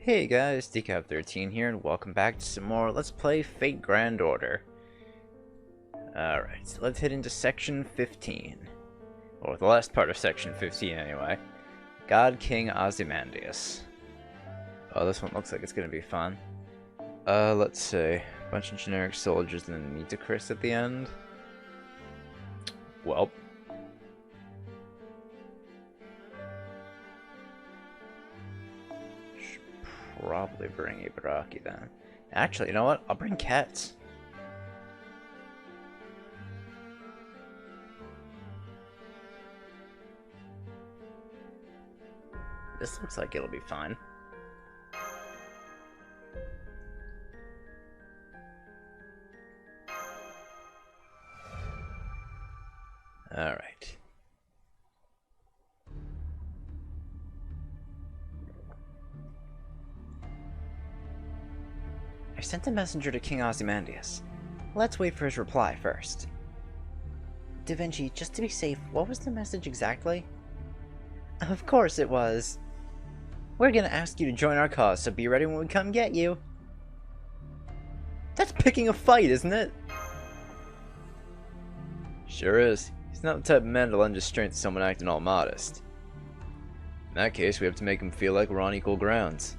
Hey guys, Decap13 here, and welcome back to some more Let's Play Fate Grand Order. Alright, so let's head into Section 15. Or the last part of Section 15 anyway. God King Ozymandias. Oh, this one looks like it's gonna be fun. Let's see. A bunch of generic soldiers and then Chris at the end. Well. Probably bring Ibaraki then. Actually, you know what? I'll bring cats. This looks like it'll be fine. Alright. I sent a messenger to King Ozymandias. Let's wait for his reply first. Da Vinci, just to be safe, what was the message exactly? Of course it was. We're gonna ask you to join our cause, so be ready when we come get you. That's picking a fight, isn't it? Sure is. He's not the type of man to lend his strength to someone acting all modest. In that case, we have to make him feel like we're on equal grounds.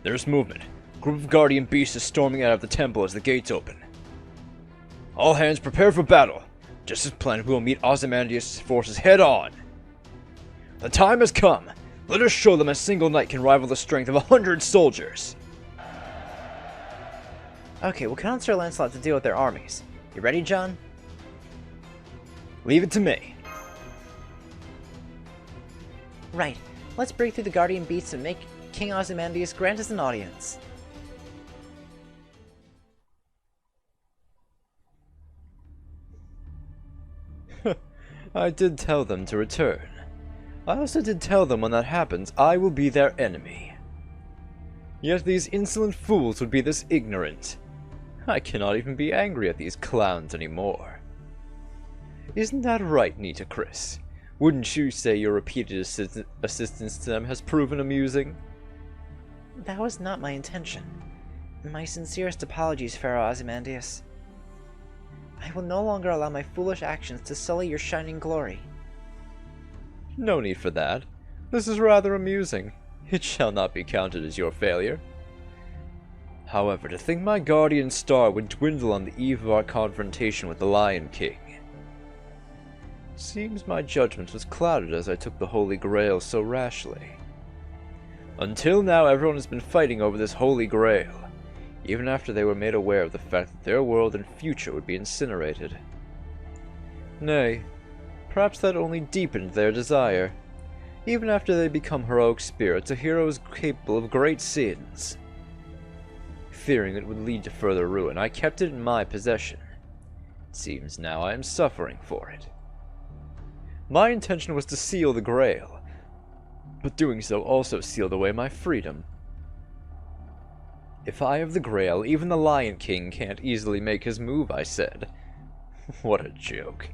There's movement. A group of guardian beasts is storming out of the temple as the gates open. All hands prepare for battle. Just as planned, we will meet Ozymandias' forces head on. The time has come. Let us show them a single knight can rival the strength of 100 soldiers. Okay, we'll count on Sir Lancelot to deal with their armies. You ready, John? Leave it to me. Right. Let's break through the guardian beasts and make King Ozymandias grant us an audience. I did tell them to return. I also did tell them when that happens, I will be their enemy. Yet these insolent fools would be this ignorant. I cannot even be angry at these clowns anymore. Isn't that right, Chris? Wouldn't you say your repeated assistance to them has proven amusing? That was not my intention. My sincerest apologies, Pharaoh Ozymandias. I will no longer allow my foolish actions to sully your shining glory. No need for that. This is rather amusing. It shall not be counted as your failure. However, to think my guardian star would dwindle on the eve of our confrontation with the Lion King. Seems my judgment was clouded as I took the Holy Grail so rashly. Until now, everyone has been fighting over this Holy Grail, even after they were made aware of the fact that their world and future would be incinerated. Nay, perhaps that only deepened their desire. Even after they become heroic spirits, a hero is capable of great sins. Fearing it would lead to further ruin, I kept it in my possession. It seems now I am suffering for it. My intention was to seal the Grail, but doing so also sealed away my freedom. If I have the Grail, even the Lion King can't easily make his move, I said. What a joke.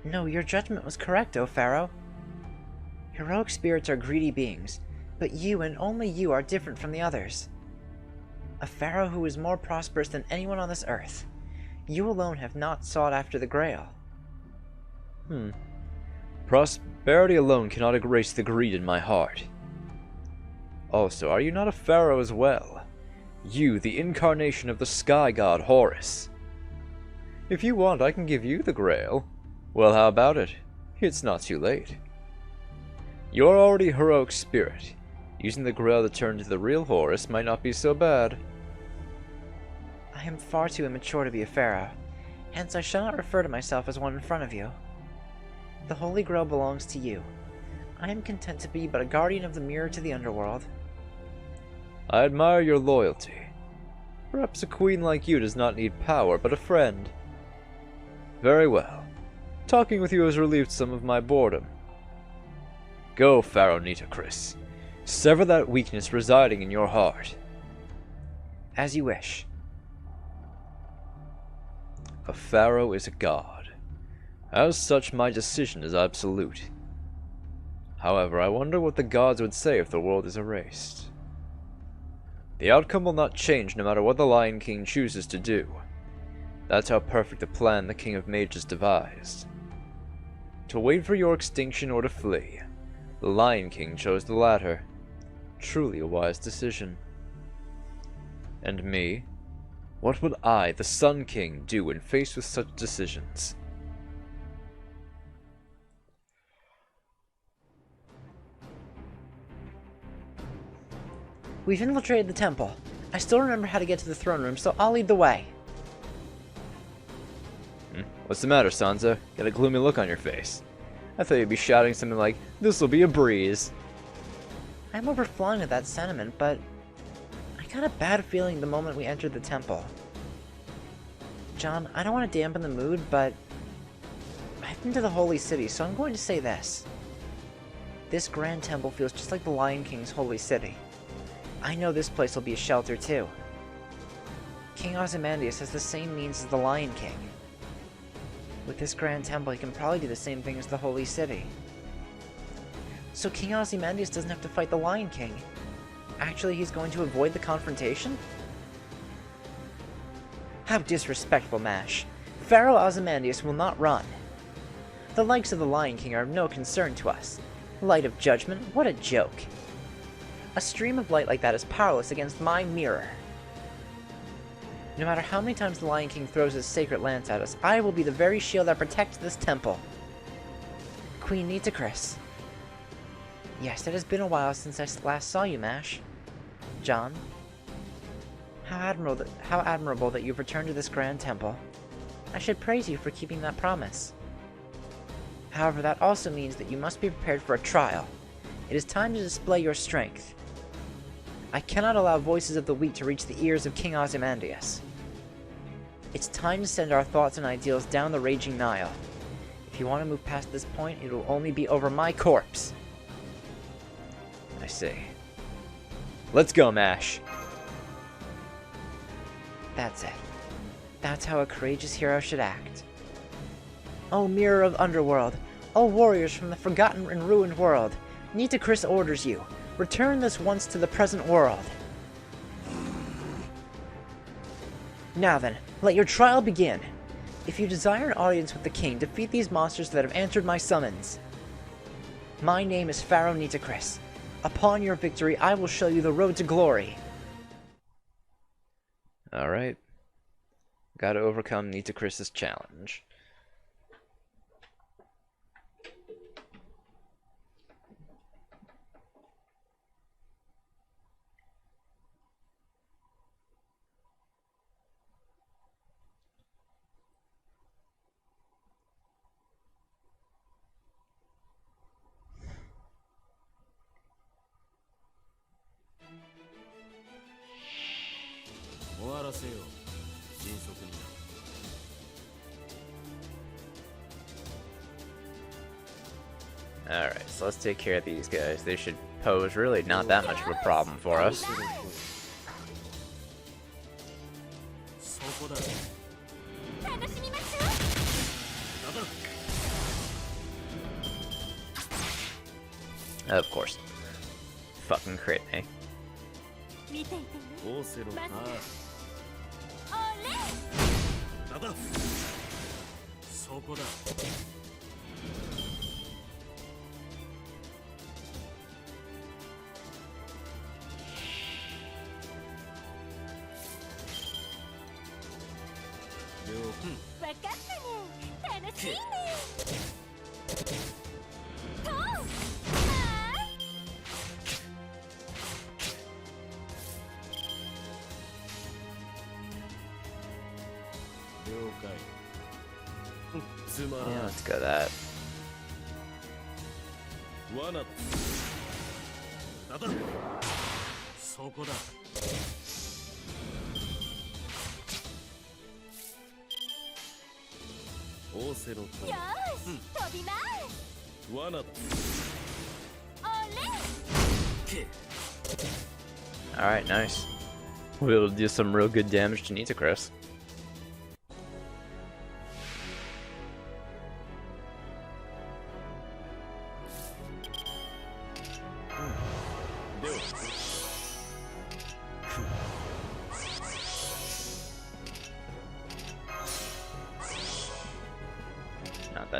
No, your judgment was correct, O Pharaoh. Heroic spirits are greedy beings, but you and only you are different from the others. A pharaoh who is more prosperous than anyone on this earth. You alone have not sought after the Grail. Prosperity alone cannot erase the greed in my heart. Also, are you not a pharaoh as well? You, the incarnation of the sky god Horus. If you want, I can give you the Grail. Well, how about it? It's not too late. You're already a heroic spirit. Using the Grail to turn into the real Horus might not be so bad. I am far too immature to be a pharaoh, hence I shall not refer to myself as one in front of you. The Holy Grail belongs to you. I am content to be but a guardian of the mirror to the underworld. I admire your loyalty. Perhaps a queen like you does not need power, but a friend. Very well. Talking with you has relieved some of my boredom. Go, Pharaoh Chris. Sever that weakness residing in your heart. As you wish. A pharaoh is a god. As such, my decision is absolute. However, I wonder what the gods would say if the world is erased. The outcome will not change no matter what the Lion King chooses to do. That's how perfect a plan the King of Mages devised. To wait for your extinction or to flee, the Lion King chose the latter. Truly a wise decision. And me? What would I, the Sun King, do when faced with such decisions? We've infiltrated the temple. I still remember how to get to the throne room, so I'll lead the way. What's the matter, Sansa? Got a gloomy look on your face. I thought you'd be shouting something like, "This'll be a breeze." I'm overflowing with that sentiment, but I got a bad feeling the moment we entered the temple. John, I don't want to dampen the mood, but I've been to the Holy City, so I'm going to say this. This Grand Temple feels just like the Lion King's Holy City. I know this place will be a shelter, too. King Ozymandias has the same means as the Lion King. With this Grand Temple, he can probably do the same thing as the Holy City. So King Ozymandias doesn't have to fight the Lion King. Actually, he's going to avoid the confrontation? How disrespectful, Mash. Pharaoh Ozymandias will not run. The likes of the Lion King are of no concern to us. Light of judgment, what a joke. A stream of light like that is powerless against my mirror. No matter how many times the Lion King throws his sacred lance at us, I will be the very shield that protects this temple. Queen Nitocris. Yes, it has been a while since I last saw you, Mash. John. How admirable that you've returned to this Grand Temple. I should praise you for keeping that promise. However, that also means that you must be prepared for a trial. It is time to display your strength. I cannot allow voices of the weak to reach the ears of King Ozymandias. It's time to send our thoughts and ideals down the raging Nile. If you want to move past this point, it will only be over my corpse. I see. Let's go, Mash. That's it. That's how a courageous hero should act. O Mirror of Underworld, O warriors from the forgotten and ruined world, Nitocris orders you, return this once to the present world. Now then, let your trial begin. If you desire an audience with the king, defeat these monsters that have answered my summons. My name is Pharaoh Nitocris. Upon your victory, I will show you the road to glory. Alright. Gotta overcome Nitocris' challenge. Alright, so let's take care of these guys. They should pose really not that much of a problem for us. Of course. Fucking crit, eh? Yeah, let's go that. Alright, nice. We'll do some real good damage to Nitocris.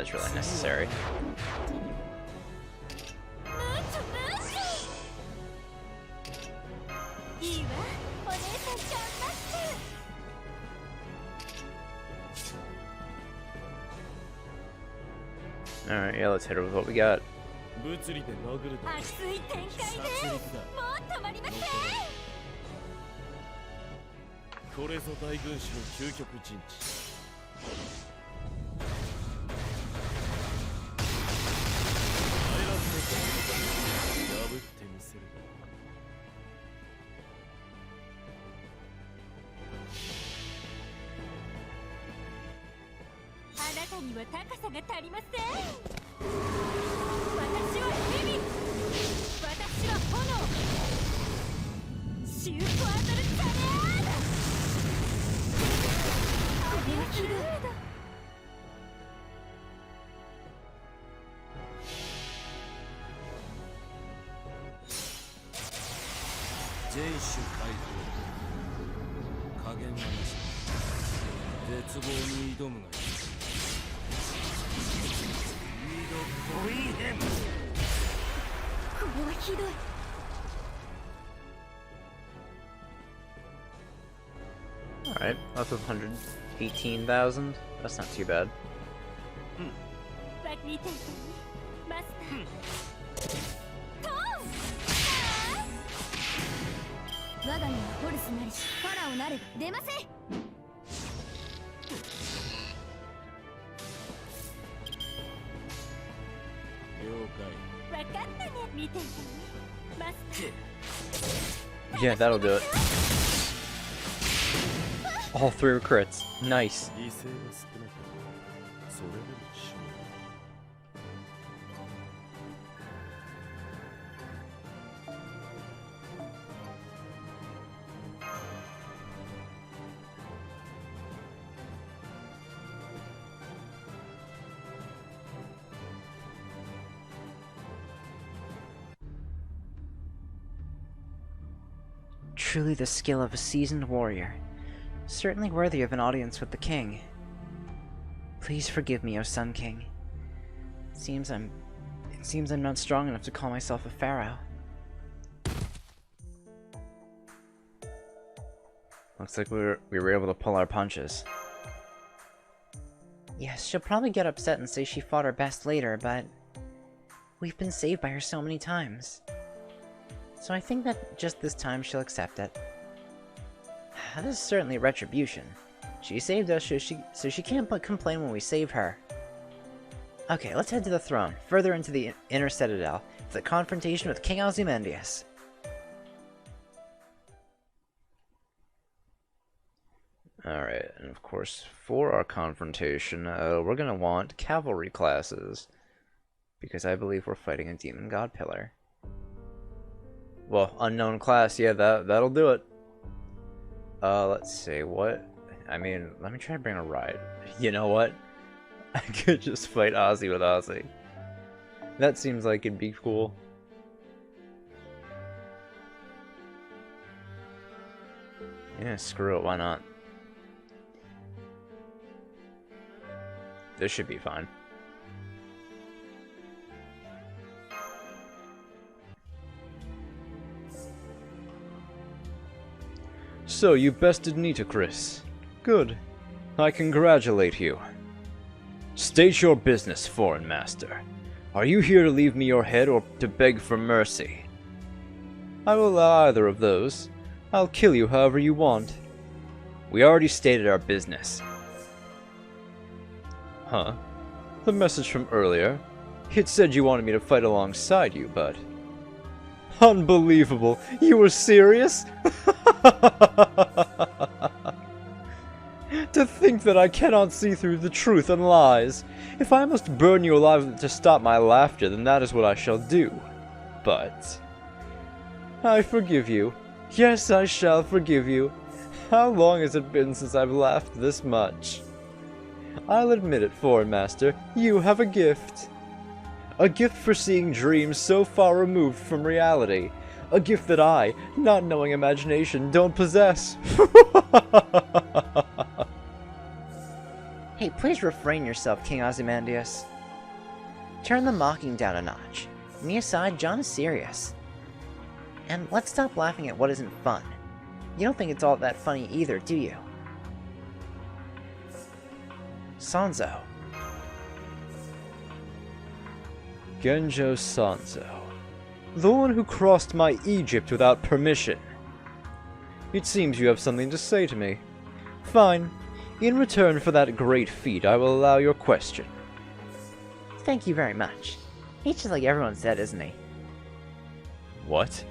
is really necessary. Alright, yeah, let's hit her with what we got. Alright, that's 118,000. That's not too bad. Yeah, that'll do it. All 3 were crits. Nice. Truly the skill of a seasoned warrior. Certainly worthy of an audience with the king. Please forgive me, O Sun King. It seems I'm not strong enough to call myself a pharaoh. Looks like we were able to pull our punches. Yes, she'll probably get upset and say she fought her best later, but we've been saved by her so many times. So I think that just this time she'll accept it. This is certainly retribution. She saved us, so she can't but complain when we save her. Okay, let's head to the throne, further into the inner citadel, for the confrontation with King Ozymandias. Alright, and of course, for our confrontation, we're gonna want cavalry classes. Because I believe we're fighting a demon god pillar. Well, unknown class, yeah, that'll do it. Let's see, what? I mean, let me try to bring a ride. You know what? I could just fight Ozzy with Ozzy. That seems like it'd be cool. Yeah, screw it, why not? This should be fine. So, you bested Nitocris. Good. I congratulate you. State your business, foreign master. Are you here to leave me your head or to beg for mercy? I will allow either of those. I'll kill you however you want. We already stated our business. Huh? The message from earlier? It said you wanted me to fight alongside you, but... Unbelievable! You were serious? To think that I cannot see through the truth and lies. If I must burn you alive to stop my laughter, then that is what I shall do. But... I forgive you. Yes, I shall forgive you. How long has it been since I've laughed this much? I'll admit it, foreign master, you have a gift. A gift for seeing dreams so far removed from reality. A gift that I, not knowing imagination, don't possess. Hey, please refrain yourself, King Ozymandias. Turn the mocking down a notch. Me aside, John is serious. And let's stop laughing at what isn't fun. You don't think it's all that funny either, do you? Sanzo. Genjo Sanzo. The one who crossed my Egypt without permission. It seems you have something to say to me. Fine. In return for that great feat, I will allow your question. Thank you very much. He's just like everyone's dead, isn't he? What?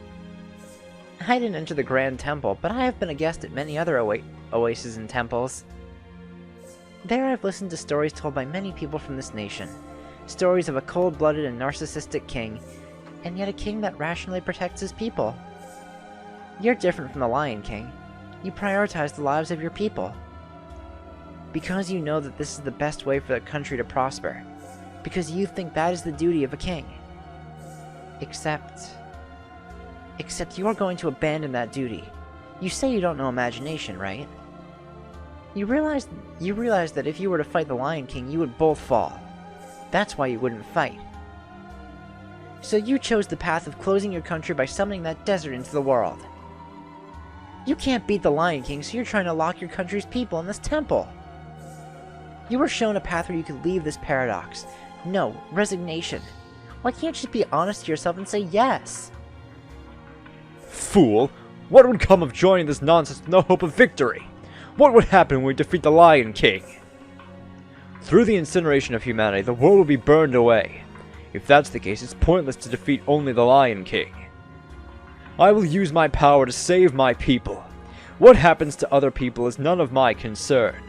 I didn't enter the Grand Temple, but I have been a guest at many other oases and temples. There I've listened to stories told by many people from this nation. Stories of a cold-blooded and narcissistic king, and yet a king that rationally protects his people. You're different from the Lion King. You prioritize the lives of your people. Because you know that this is the best way for the country to prosper. Because you think that is the duty of a king. Except you're going to abandon that duty. You say you don't know imagination, right? You realize that if you were to fight the Lion King, you would both fall. That's why you wouldn't fight. So you chose the path of closing your country by summoning that desert into the world. You can't beat the Lion King, so you're trying to lock your country's people in this temple. You were shown a path where you could leave this paradox. No, resignation. Why can't you just be honest to yourself and say yes? Fool! What would come of joining this nonsense with no hope of victory? What would happen when we defeat the Lion King? Through the incineration of humanity, the world will be burned away. If that's the case, it's pointless to defeat only the Lion King. I will use my power to save my people. What happens to other people is none of my concern.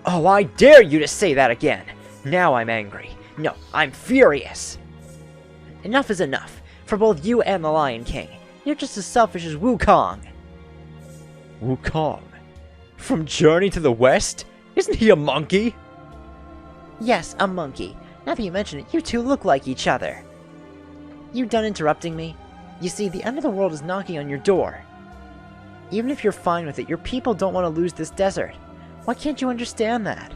Oh, I dare you to say that again! Now I'm angry. No, I'm furious! Enough is enough, for both you and the Lion King. You're just as selfish as Wukong. Wukong? From Journey to the West? Isn't he a monkey? Yes, a monkey. Now that you mention it, you two look like each other. You done interrupting me? You see, the end of the world is knocking on your door. Even if you're fine with it, your people don't want to lose this desert. Why can't you understand that?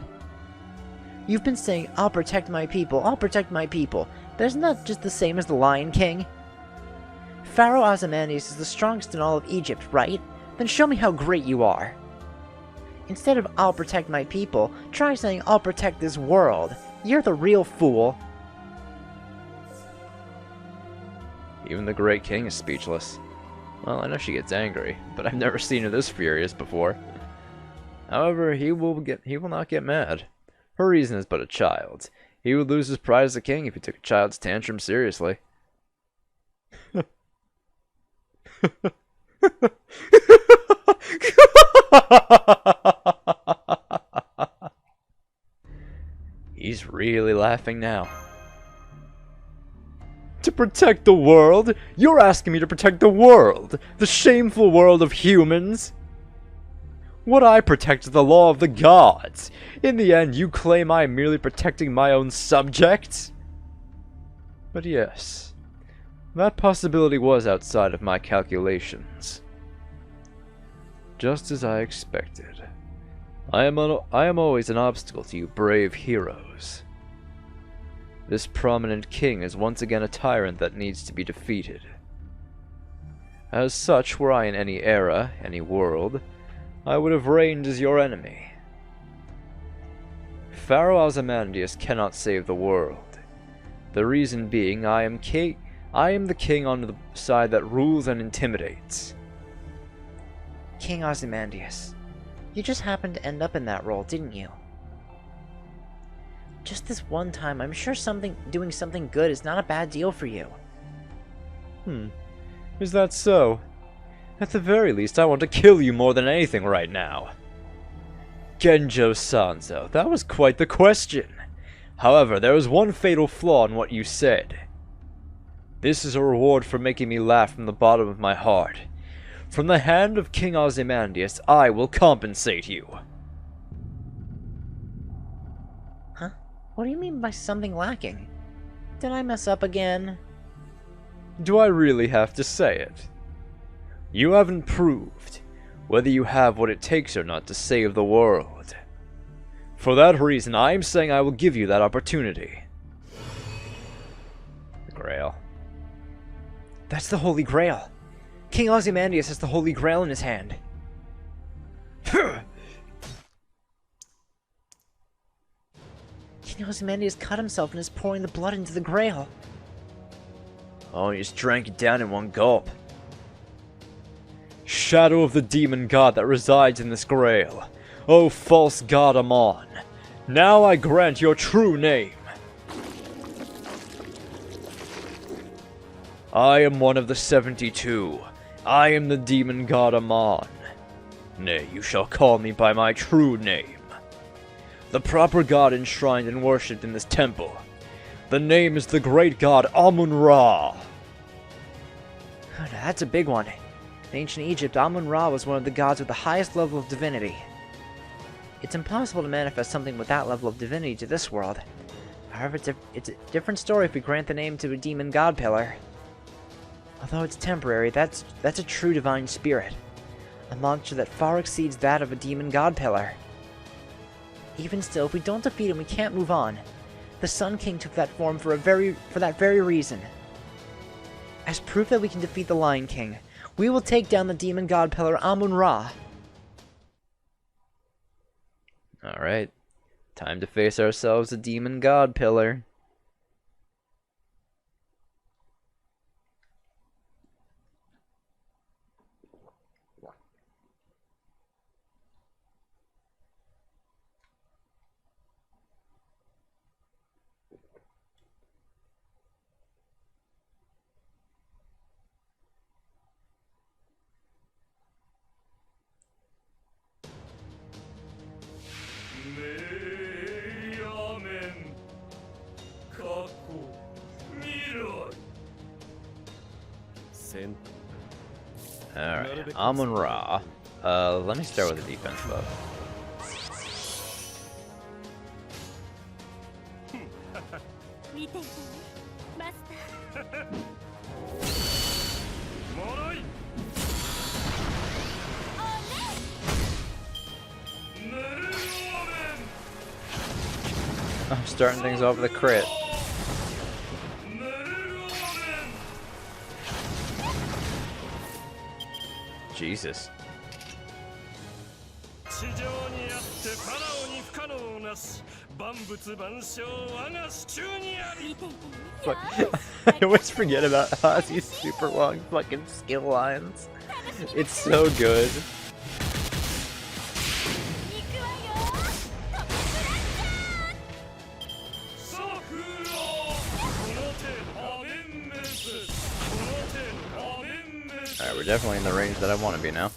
You've been saying, I'll protect my people, but isn't that just the same as the Lion King? Pharaoh Ozymandias is the strongest in all of Egypt, right? Then show me how great you are. Instead of I'll protect my people, try saying I'll protect this world. You're the real fool. Even the great king is speechless. Well, I know she gets angry, but I've never seen her this furious before. However, he will not get mad. Her reason is but a child. He would lose his pride as a king if he took a child's tantrum seriously. He's really laughing now. To protect the world? You're asking me to protect the world? The shameful world of humans? What I protect is the law of the gods. In the end, you claim I am merely protecting my own subjects? But yes, that possibility was outside of my calculations. Just as I expected. I am always an obstacle to you brave heroes. This prominent king is once again a tyrant that needs to be defeated. As such, were I in any era, any world, I would have reigned as your enemy. Pharaoh Ozymandias cannot save the world. The reason being, I am the king on the side that rules and intimidates. King Ozymandias, you just happened to end up in that role, didn't you? Just this one time, I'm sure doing something good is not a bad deal for you. Is that so? At the very least, I want to kill you more than anything right now. Genjo Sanzo, that was quite the question. However, there is one fatal flaw in what you said. This is a reward for making me laugh from the bottom of my heart. From the hand of King Ozymandias, I will compensate you. Huh? What do you mean by something lacking? Did I mess up again? Do I really have to say it? You haven't proved whether you have what it takes or not to save the world. For that reason, I am saying I will give you that opportunity. Grail. That's the Holy Grail. King Ozymandias has the Holy Grail in his hand. King Ozymandias cut himself and is pouring the blood into the Grail. Oh, he just drank it down in one gulp. Shadow of the demon god that resides in this Grail. O false god Amon, now I grant your true name. I am one of the 72. I am the demon god Amon. Nay, you shall call me by my true name. The proper god enshrined and worshipped in this temple. The name is the great god Amon-Ra. That's a big one. In ancient Egypt, Amon-Ra was one of the gods with the highest level of divinity. It's impossible to manifest something with that level of divinity to this world. However, it's a different story if we grant the name to a demon god pillar. Although it's temporary, that's a true divine spirit. A monster that far exceeds that of a demon god pillar. Even still, if we don't defeat him, we can't move on. The Sun King took that form for that very reason. As proof that we can defeat the Lion King, we will take down the demon god pillar Amon-Ra. Alright, time to face ourselves a demon god pillar. Alright, Amon-Ra. Let me start with the defense buff. I'm starting things off with a crit. Jesus. I always forget about Ozzy's super long fucking skill lines. It's so good. Alright, we're definitely in the range that I want to be now.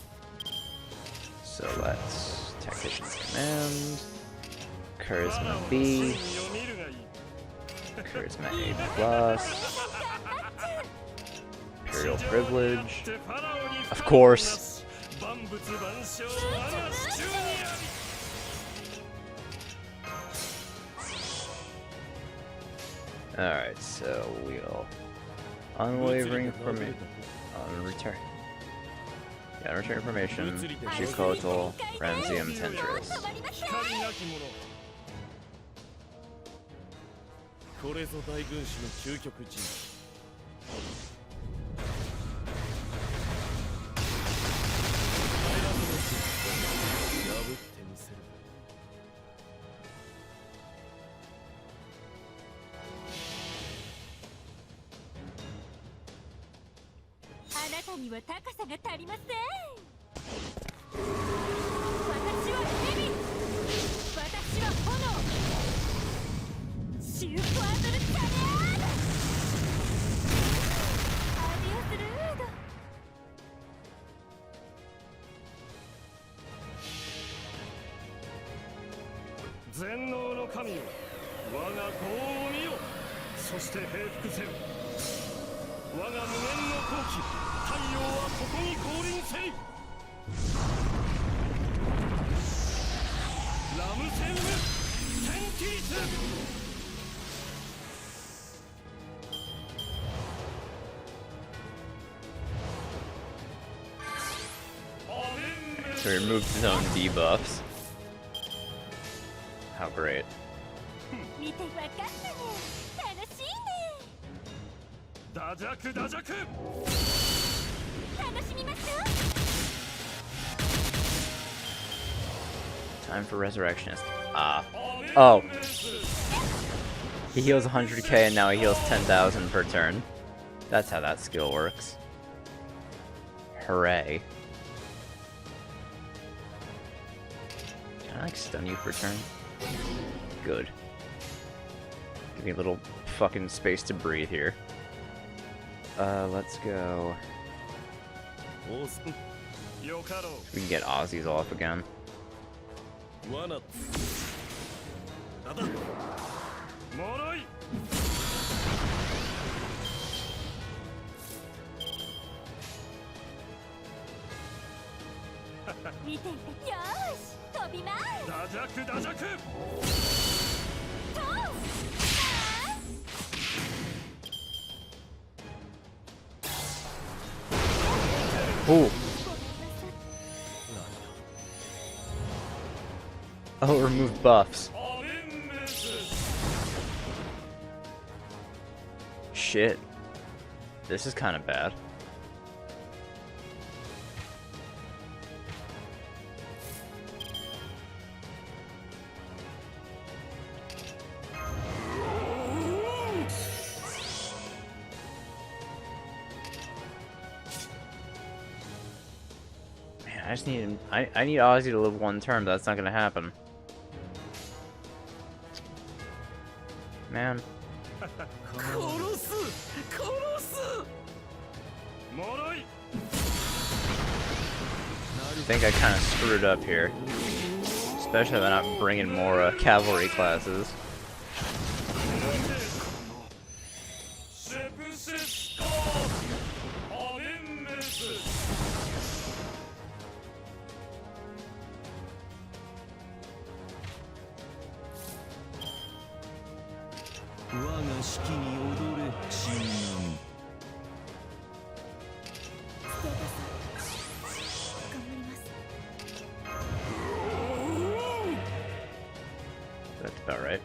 So let's Tactician's Command, Charisma B, Charisma A+, Imperial Privilege, of course. Alright, so we'll unwavering from it. Return. Yeah, return information. Jukotal, Ramsium, Tentris. So he removed his own debuffs. How great. Time for Resurrectionist. Ah. Oh. He heals 100k and now he heals 10,000 per turn. That's how that skill works. Hooray. Can I like stun you per turn? Good. Give me a little fucking space to breathe here. Let's go. We can get Ozzy's off again. Ooh. Oh, remove buffs. Shit. This is kind of bad. Man, I just need I need Ozzy to live one turn, but that's not gonna happen. Man. I think I kind of screwed up here. Especially by not bringing more cavalry classes. That's about right.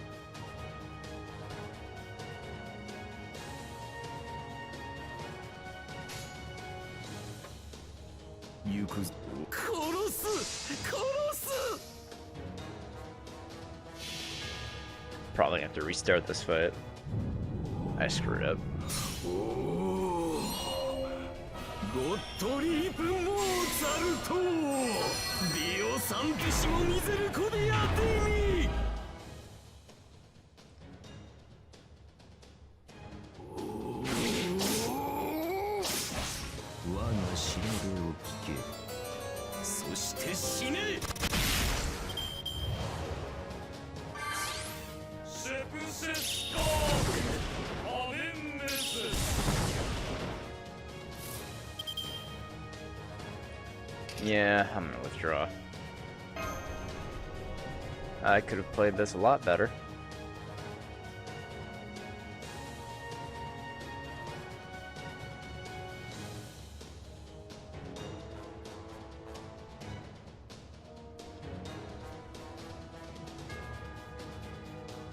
Probably have to restart this fight. I screwed up. Yeah, I'm gonna withdraw. I could have played this a lot better.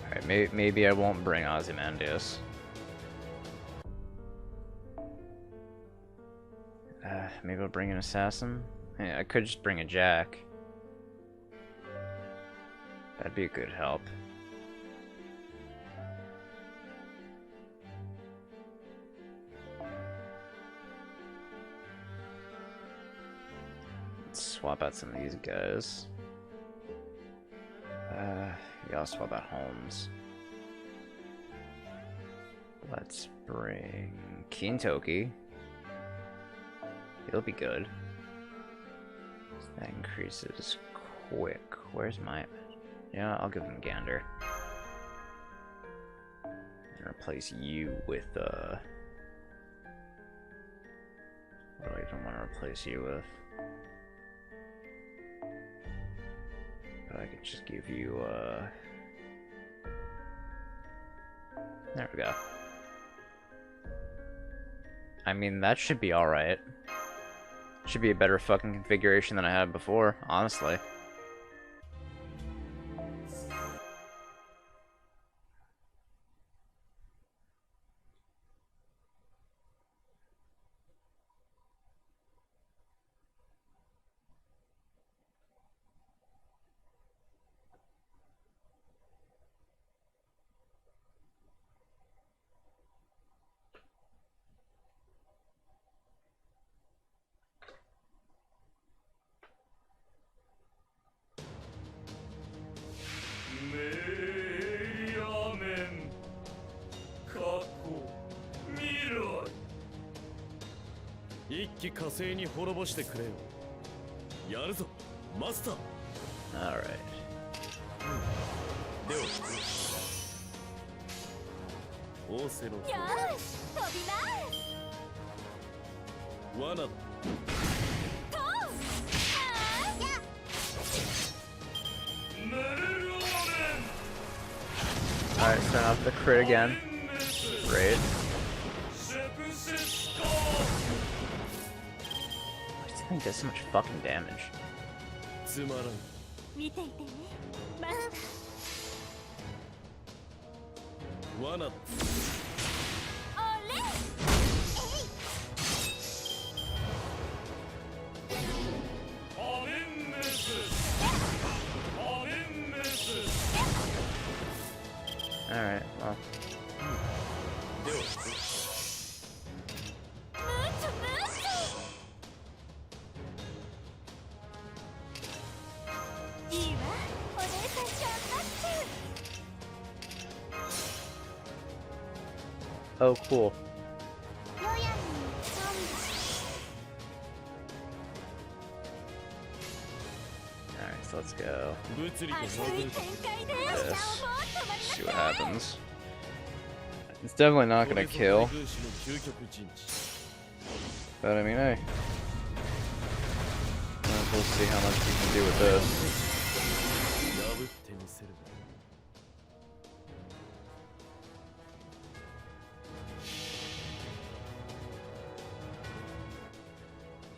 Alright, maybe I won't bring Ozymandias. Maybe I'll bring an assassin? Yeah, I could just bring a jack. That'd be a good help. Let's swap out some of these guys. Yeah, I'll swap out Holmes. Let's bring Kintoki. He'll be good. That increases quick. Where's my... Yeah, I'll give him Gander. And replace you with, What do I even want to replace you with? But I could just give you, There we go. I mean, that should be alright. Should be a better fucking configuration than I had before, honestly. 一気火星に滅ぼしてくれよ。やるぞ、マスター。 Alright. ではオセロよーし飛びます罠だ。とや Alright, starting off the crit again. Great. This thing does so much fucking damage. つまらん。見ていてねマス罠だ。ターおれAlright, well. ではムーチョムーチョいいわお姉さん頑張って Oh, cool. ヨヤにサン Alright, so let's go. 物理と熱いノーベル展開で This. 下をもう止まり See な what さい happens. It's definitely not gonna kill, 軍師の究極陣地。 but I mean, hey. We'll see how much we can do with this. 破ってみせる。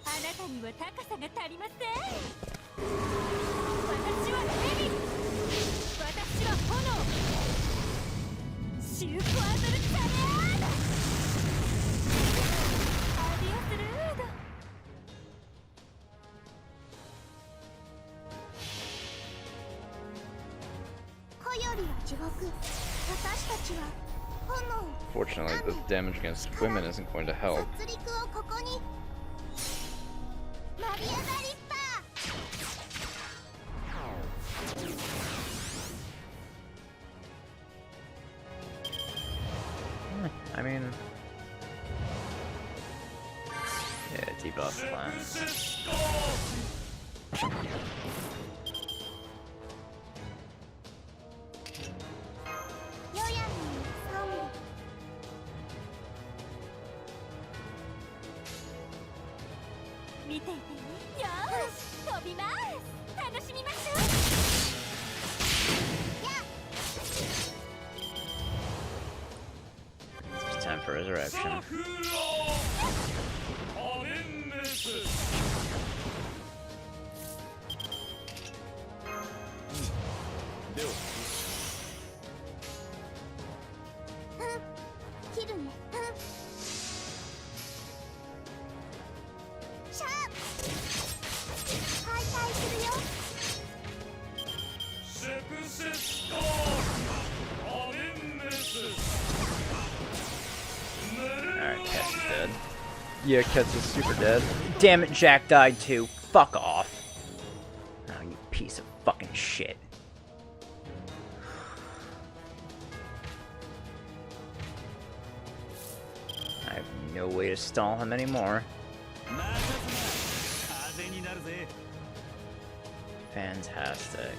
あなたには高さが足りません私は蛇私は炎シュークワードルチャレアーダアディオスルード子よりは地獄私たちは炎 Fortunately, the damage against women isn't going to help. 殺戮をここにマリア・ダ・リッパー I mean, yeah, debuff plan. ヨヤにサン見ていてねよーし飛びます楽しみましょうや It's time for resurrection. では切るねシャー敗退するよ Alright, Ket's dead. Yeah, Ket's is super dead. Damn it, Jack died too. Fuck off. Oh, you piece of fucking shit. I have no way to stall him anymore. 任せな。風になるぜ。 Fantastic.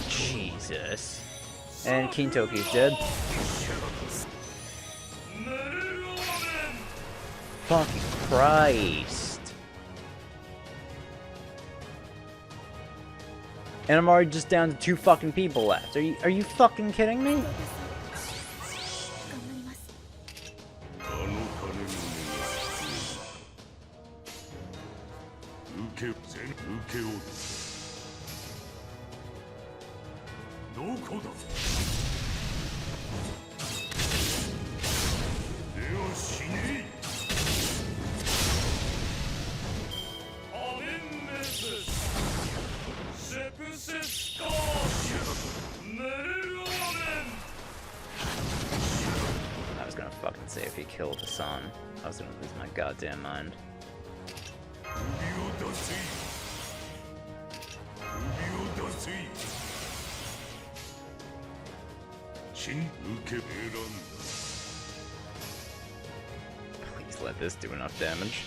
Jesus. And Kintoki's dead. Fucking Christ. And I'm already just down to 2 fucking people left. Are you fucking kidding me? 頑張ります セスカーシュ if he killed Hassan. I was gonna lose my goddamn mind. Please let this do enough damage.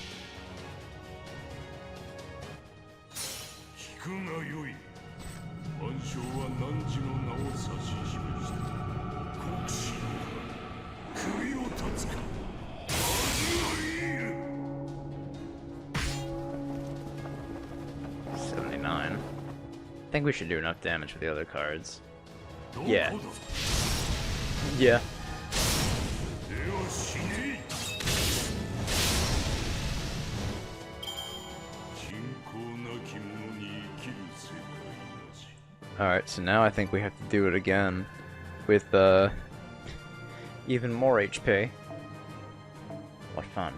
I think we should do enough damage with the other cards. Yeah. Yeah. Alright, so now I think we have to do it again with even more HP. What fun.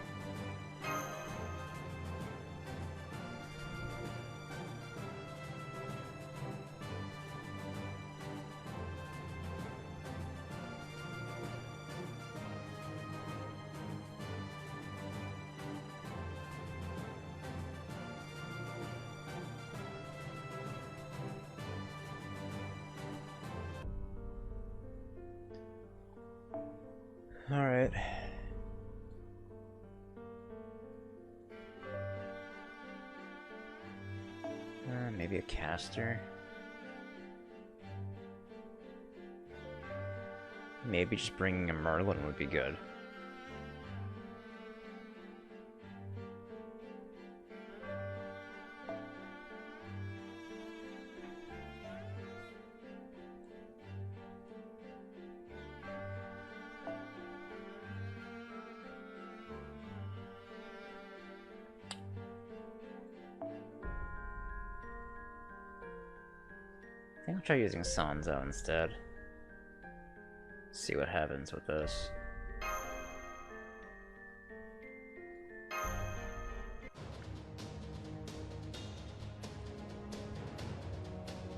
Alright. Maybe a caster? Maybe just bringing a Merlin would be good. I think I'll try using Sanzo instead. See what happens with this.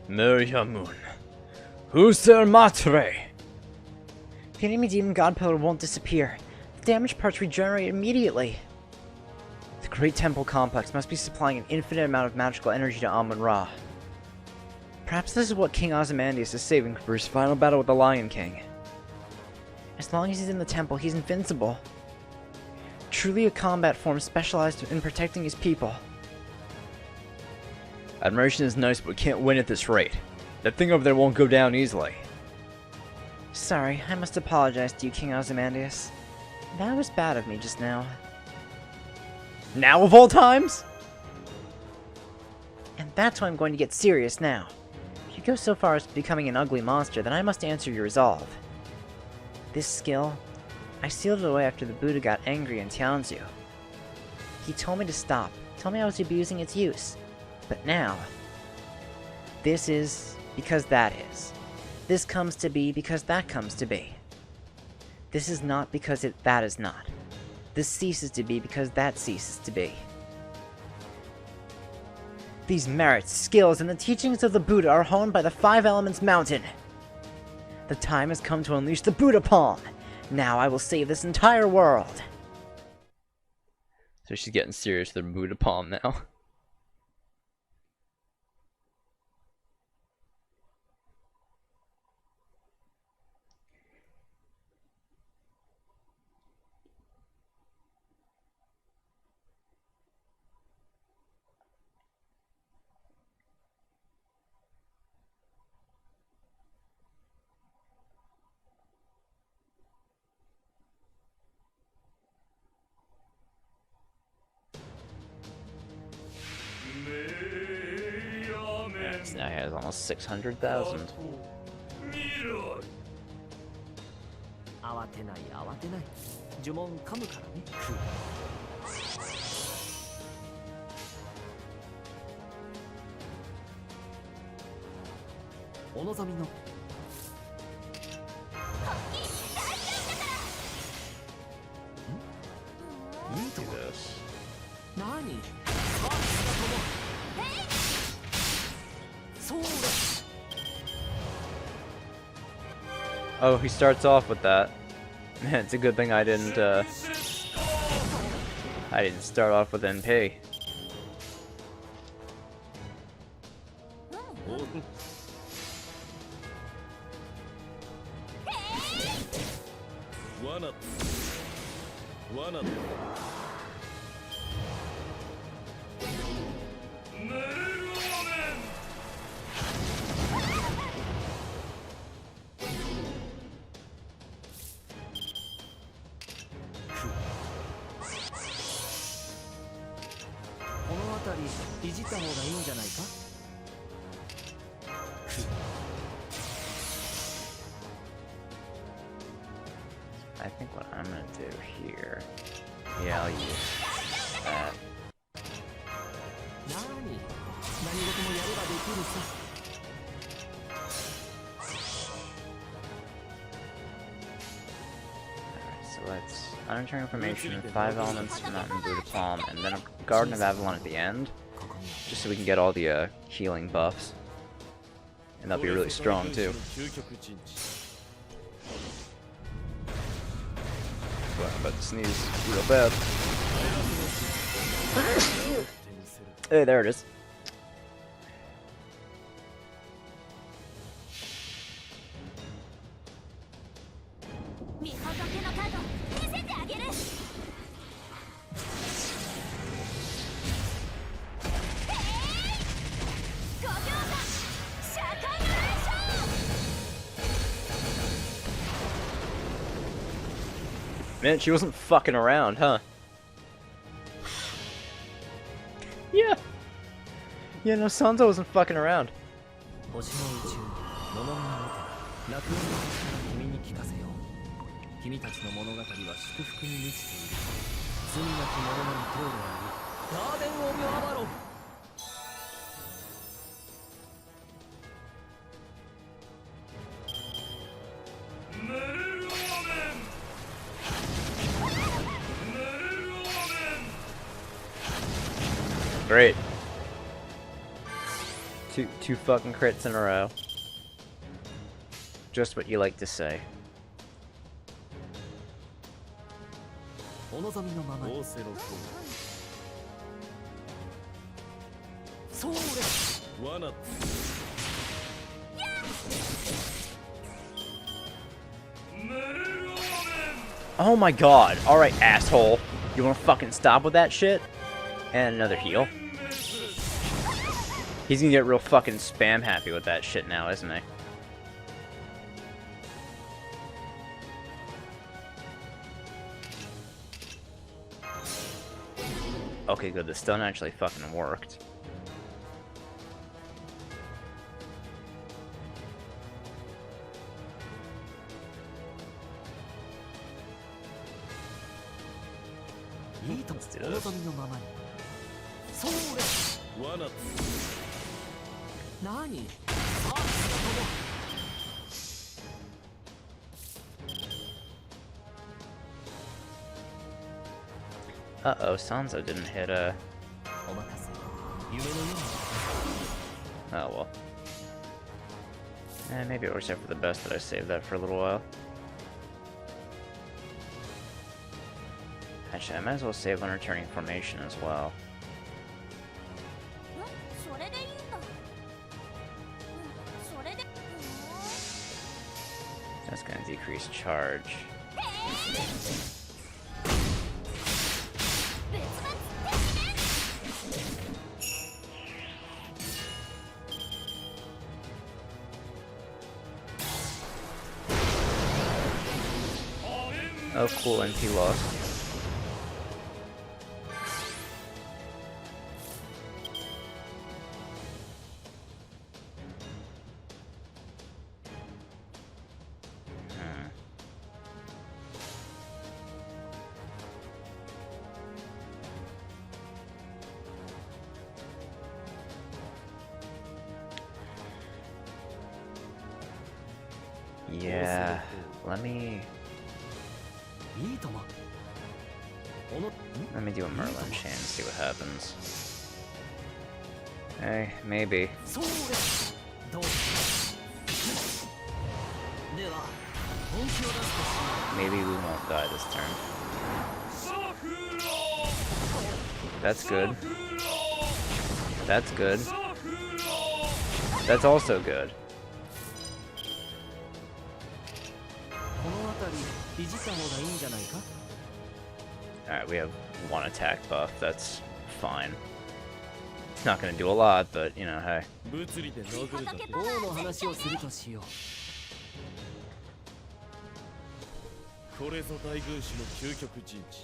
Miriamun. Who's their matre? The enemy demon god pillar won't disappear. The damaged parts regenerate immediately. The Great Temple Complex must be supplying an infinite amount of magical energy to Amon-Ra. Perhaps this is what King Ozymandias is saving for his final battle with the Lion King. As long as he's in the temple, he's invincible. Truly a combat form specialized in protecting his people. Admiration is nice, but we can't win at this rate. That thing over there won't go down easily. Sorry, I must apologize to you, King Ozymandias. That was bad of me just now. Now of all times? And that's why I'm going to get serious now. If you go so far as becoming an ugly monster, then I must answer your resolve. This skill, I sealed it away after the Buddha got angry in Tianzu. He told me to stop, told me I was abusing its use. But now, this is because that is. This comes to be because that comes to be. This is not because that is not. This ceases to be because that ceases to be. These merits, skills, and the teachings of the Buddha are honed by the Five Elements Mountain. The time has come to unleash the Buddha Palm. Now I will save this entire world. So she's getting serious with the Buddha Palm now. Now he has almost 600,000. 慌てない慌てない呪文噛むからねお望みの Do this. 何 Oh, he starts off with that. It's a good thing I didn't start off with NP. この辺りいじった方がいいんじゃないか。 I think what I'm gonna do here. Yeah, I'll use that. 何事もやればできるさ。 So let's unreturn information, 5 elements, Mountain Buddha Palm, and then a Garden of Avalon at the end, just so we can get all the healing buffs. And that'll be really strong too. Well, I'm about to sneeze real bad. Hey, there it is. Man, she wasn't fucking around, huh? Yeah. Yeah, no, Sansa wasn't fucking around. 星の宇宙物語を楽園の星から君に聞かせよう。君たちの物語は祝福に満ちている。罪なき者の通路ありガーデン・オブ・アバロン。 Great. Two fucking crits in a row. Just what you like to say. お望みのままに。そうです。 Oh my god. Alright, asshole. You wanna fucking stop with that shit? And another heal. He's gonna get real fucking spam happy with that shit now, isn't he? Okay, good. The stun actually fucking worked. Let's do this. そうです。何？ Uh-oh, Sansa didn't hit a... Oh, well. Maybe it works out for the best that I saved that for a little while. Actually, I might as well save on returning formation as well. That's gonna decrease charge. Oh, cool, NP lost. Yeah, let me do a Merlin chain and see what happens. Hey, maybe. Maybe we won't die this turn. That's good. That's good. That's also good. Alright, we have one attack buff. That's fine. It's not gonna do a lot, but, you know, hey. 王の話をするとしよう。これぞ大軍師の究極陣地。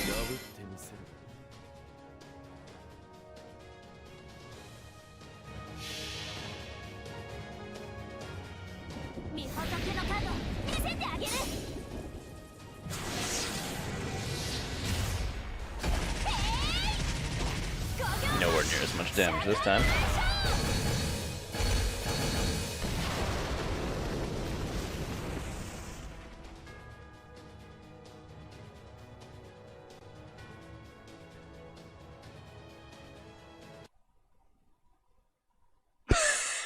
破ってみせる。御仏のカード見せてあげる。 Nowhere near as much damage this time.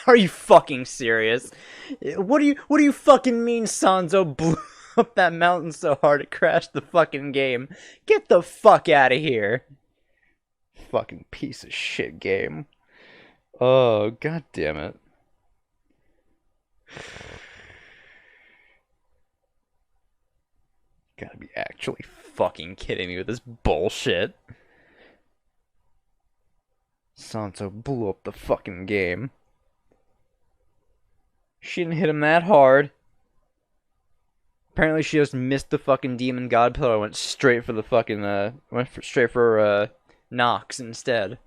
Are you fucking serious? What do you fucking mean Sanzo blew up that mountain so hard it crashed the fucking game? Get the fuck out of here. Fucking piece of shit game. Oh, god damn it. Gotta be actually fucking kidding me with this bullshit. Sanzo blew up the fucking game. She didn't hit him that hard. Apparently she just missed the fucking demon god pillar, went straight for the fucking straight for Nox instead.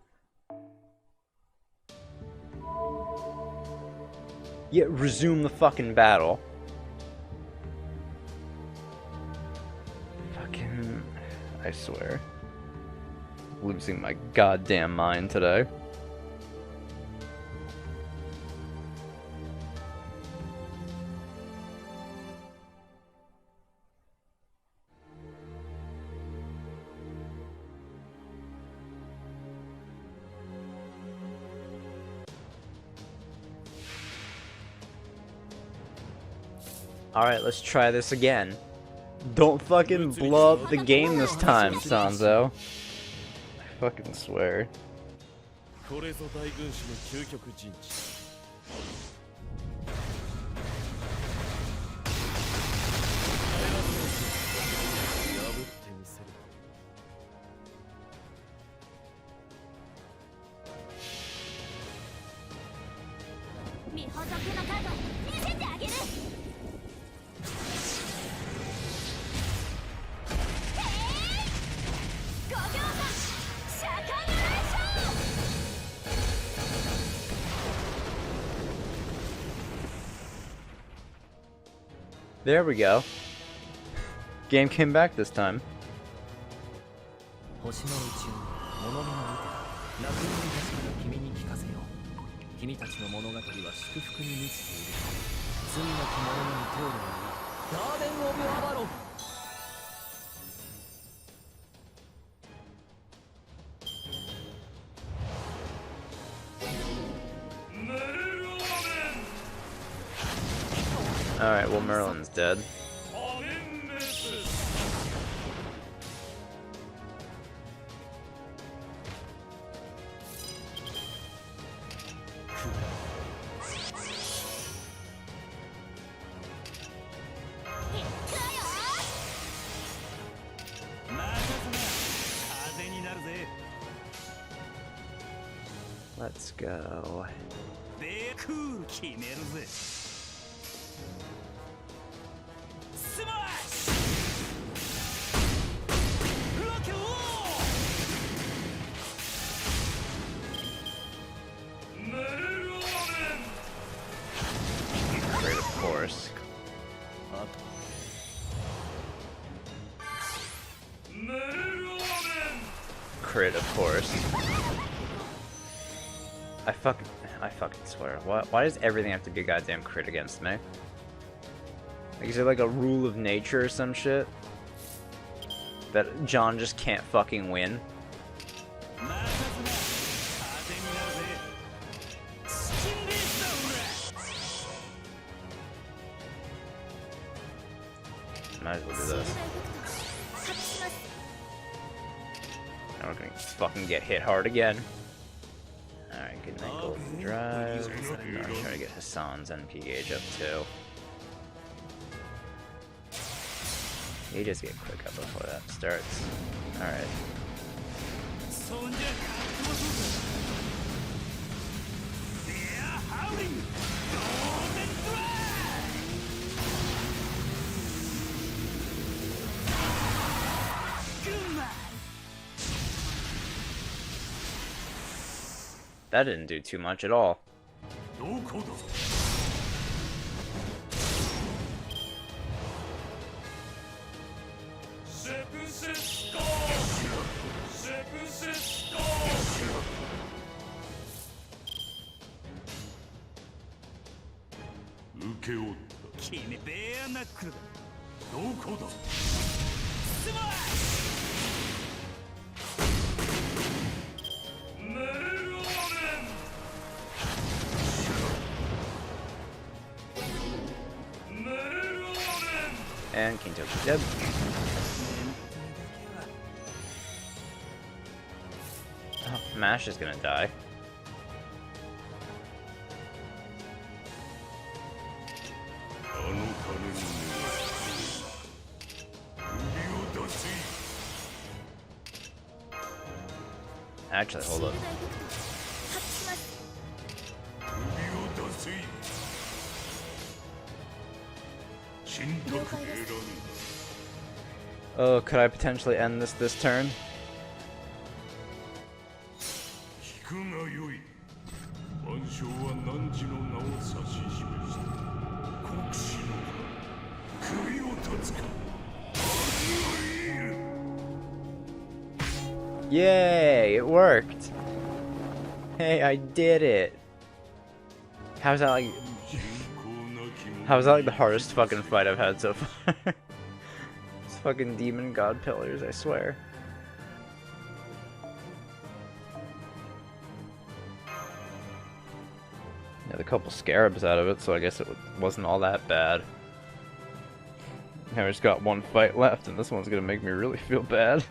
Yeah, resume the fucking battle. Fucking, I swear. Losing my goddamn mind today. Alright, let's try this again. Don't fucking blow up the game this time, Sanzo. I fucking swear. これぞ大軍師の究極陣地。破ってみせる。御仏のカード見せてあげる。 There we go. Game came back this time. 星の宇宙物見の見て楽園に確かな君に聞かせよう。君たちの物語は祝福に満ちている。罪なき者のに通るのにガーデン・オブ・アバロン。 Alright, well Merlin's dead. Let's go. Great, of course. Crit, of course. I fucking swear. Why does everything have to be a goddamn crit against me? Like, is it like a rule of nature or some shit? That John just can't fucking win? as well do this. Now we're gonna fucking get hit hard again. Alright, good night, Golden Drive. And I'm trying to get Hassan's NP gauge up too. You just get quick up before that starts. Alright. That didn't do too much at all. And Kintoki's dead. Oh, Mash is gonna die. Actually, hold up. Oh, could I potentially end this turn? Yay, it worked. Hey, I did it. How's that like the hardest fucking fight I've had so far? It's fucking demon god pillars, I swear. Got a couple scarabs out of it, so I guess it wasn't all that bad. Now I just got one fight left, and this one's gonna make me really feel bad.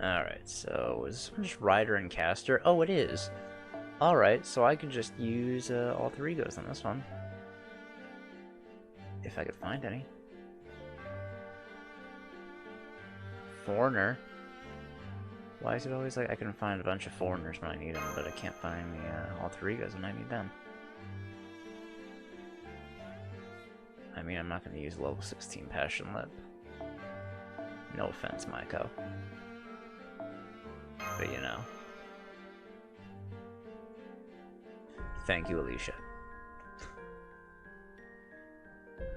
Alright, so is this one just Rider and Caster? Oh, it is. Alright, so I could just use alter egos on this one. If I could find any. Foreigner. Why is it always like I can find a bunch of foreigners when I need them, but I can't find the alter egos when I need them? I mean, I'm not going to use level 16 Passion Lip. No offense, Maiko. But you know. Thank you, Alicia.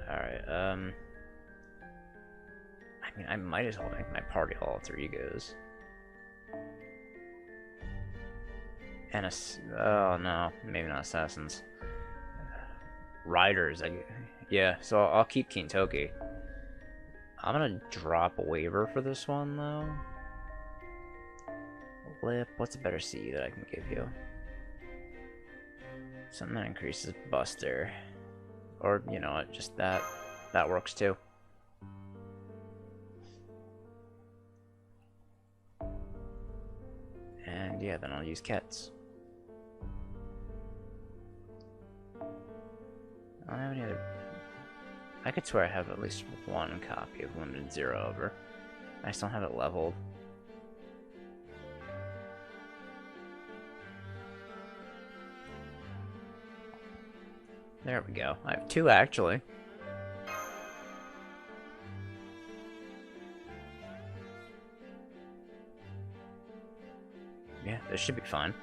Alright, I mean, I might as well make my party alter egos. And oh no, maybe not assassins. Riders, yeah, so I'll keep Kintoki. I'm gonna drop a waiver for this one, though. Lip, what's a better CE that I can give you? Something that increases Buster. Or, you know what, just that. That works too. And yeah, then I'll use Kets. I don't have any other... I could swear I have at least one copy of Limited Zero over. I just don't have it leveled. There we go. I have two, actually. Yeah, this should be fine.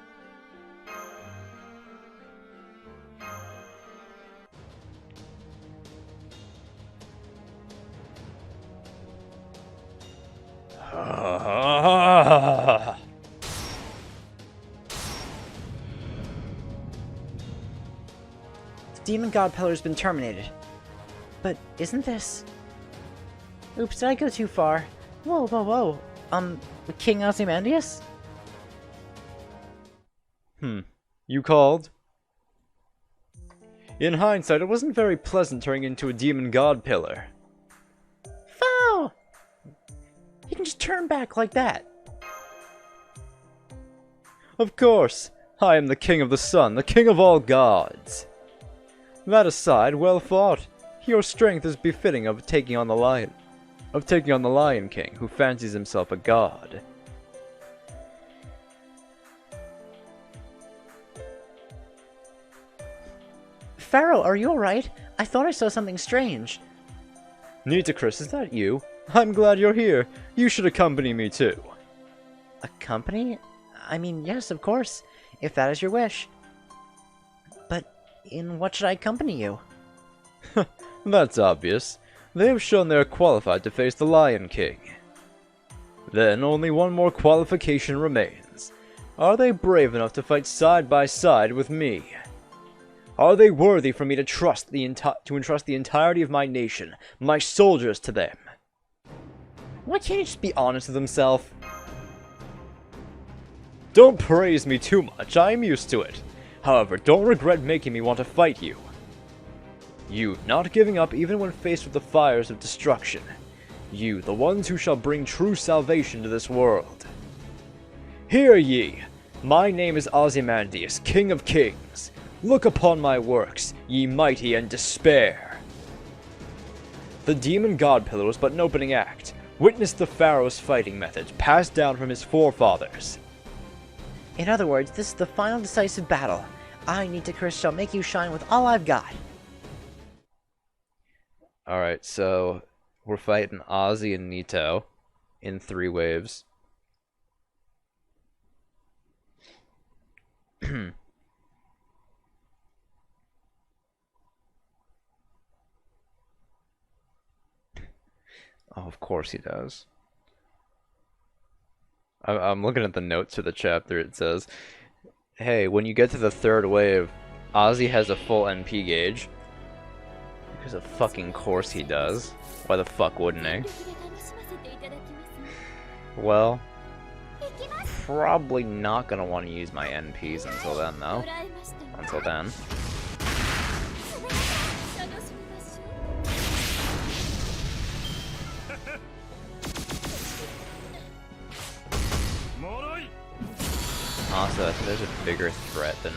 Demon God Pillar has been terminated. But isn't this... Oops, did I go too far? Whoa, whoa, whoa. King Ozymandias? You called? In hindsight, it wasn't very pleasant turning into a demon god pillar. Foul! You can just turn back like that. Of course, I am the king of the sun, the king of all gods. That aside, well fought. Your strength is befitting of taking on the Lion King, who fancies himself a god. Pharaoh, are you alright? I thought I saw something strange. Nitocris, is that you? I'm glad you're here. You should accompany me too. Accompany? I mean, yes, of course, if that is your wish. But in what should I accompany you? That's obvious. They have shown they are qualified to face the Lion King. Then only one more qualification remains. Are they brave enough to fight side by side with me? Are they worthy for me to entrust the entirety of my nation, my soldiers, to them? Why can't he just be honest with himself? Don't praise me too much, I am used to it. However, don't regret making me want to fight you. You, not giving up even when faced with the fires of destruction. You, the ones who shall bring true salvation to this world. Hear ye! My name is Ozymandias, King of Kings. Look upon my works, ye mighty and despair. The demon god pillar was but an opening act. Witness the pharaoh's fighting methods, passed down from his forefathers. In other words, this is the final decisive battle. I, Nitocris, shall make you shine with all I've got. Alright, so we're fighting Ozzy and Nito in 3 waves. Oh, of course he does. I'm looking at the notes for the chapter. It says, hey, when you get to the 3rd wave, Ozzy has a full NP gauge. Because of fucking course he does. Why the fuck wouldn't he? Well, probably not gonna want to use my NPs until then, though. Until then. Also, I think there's a bigger threat than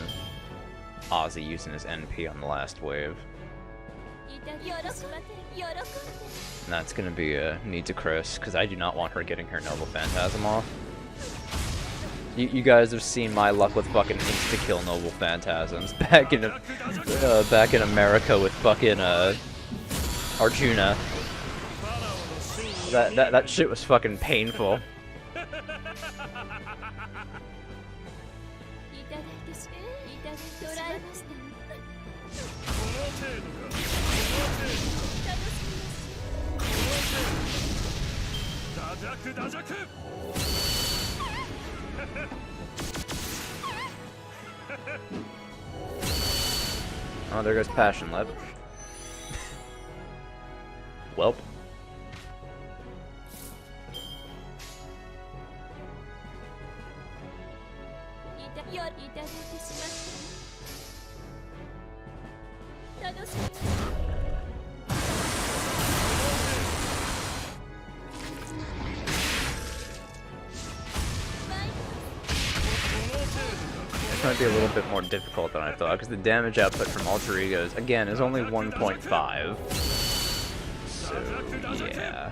Ozzy using his NP on the last wave. And that's gonna be a need to Chris, because I do not want her getting her Noble Phantasm off. You guys have seen my luck with fucking insta-kill Noble Phantasms back in America with fucking Arjuna. That shit was fucking painful. Oh, there goes Passion Lip. Welp. This might be a little bit more difficult than I thought, because the damage output from Alter Egos, again, is only 1.5. So, yeah.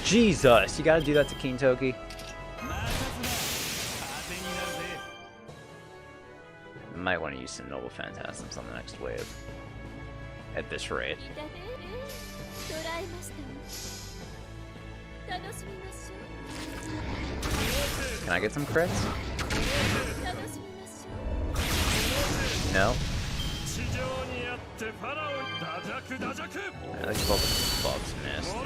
Jesus! You gotta do that to Kintoki? Might want to use some Noble Phantasms on the next wave. At this rate. Can I get some crits? No? I think both of the buffs missed.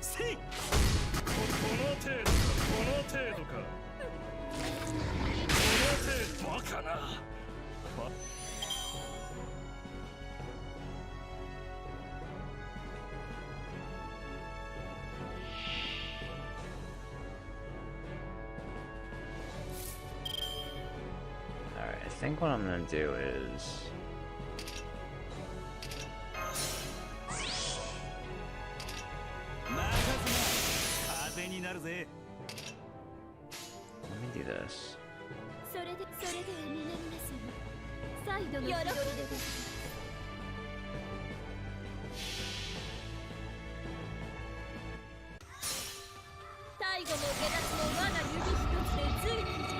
せい。この程度か、この程度か。この程度バカな。Alright, I think what I'm gonna do is... Let me do this. それで南様再度の日取りでございます。最後も下脱も我が指一つでついにじゃ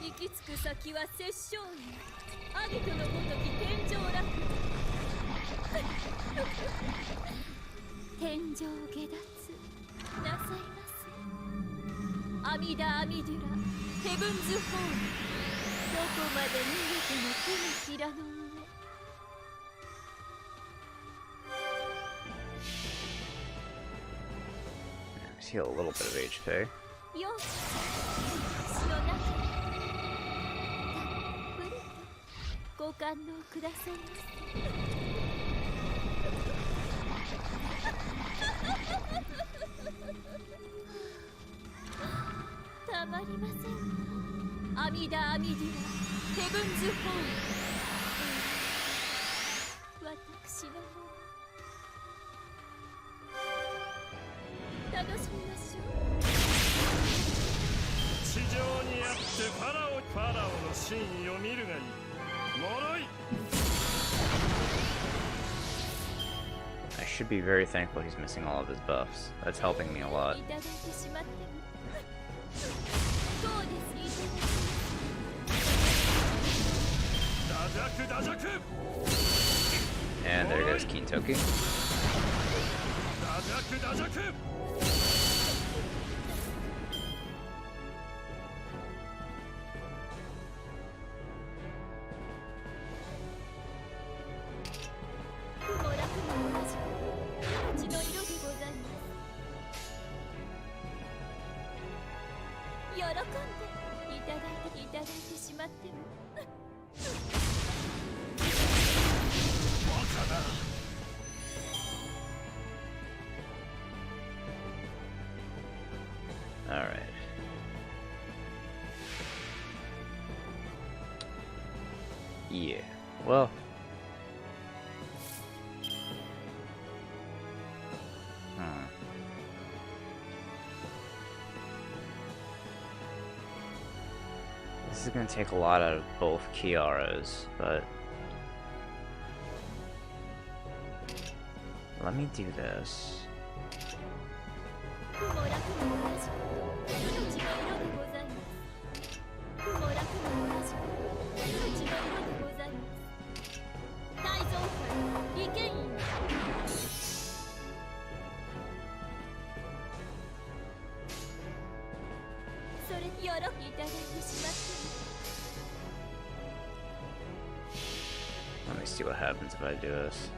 行き着く先は殺生院アギトのごとき天井楽天井下脱なさいませ。阿弥陀阿弥陀ラヘブンズホームどこまで逃げても手のひらの上。Let's heal a little bit of HP. よう私の中にたっぷりとご堪能くださいませ。たまりませんわ。阿弥陀阿弥陀ラヘブンズホーム私のもの楽しみましょう。地上にあってファラオの真意を見るがいい。脆い。I should be very thankful he's missing all of his buffs. That's helping me a lot. いただいてしまってもそうですいただきダジャク And there goes Kintoki. ダジャク雲楽も同じく命の色でございます。喜んでいただいてしまってもバカな。Alright. Yeah. Well. This is gonna take a lot out of both Kiaras, but let me do this. 雲楽も同じく命の色でございます。雲楽も同じく命の色でございます。大蔵会利権院それよろいただいてしまって Let me see what happens if I do this.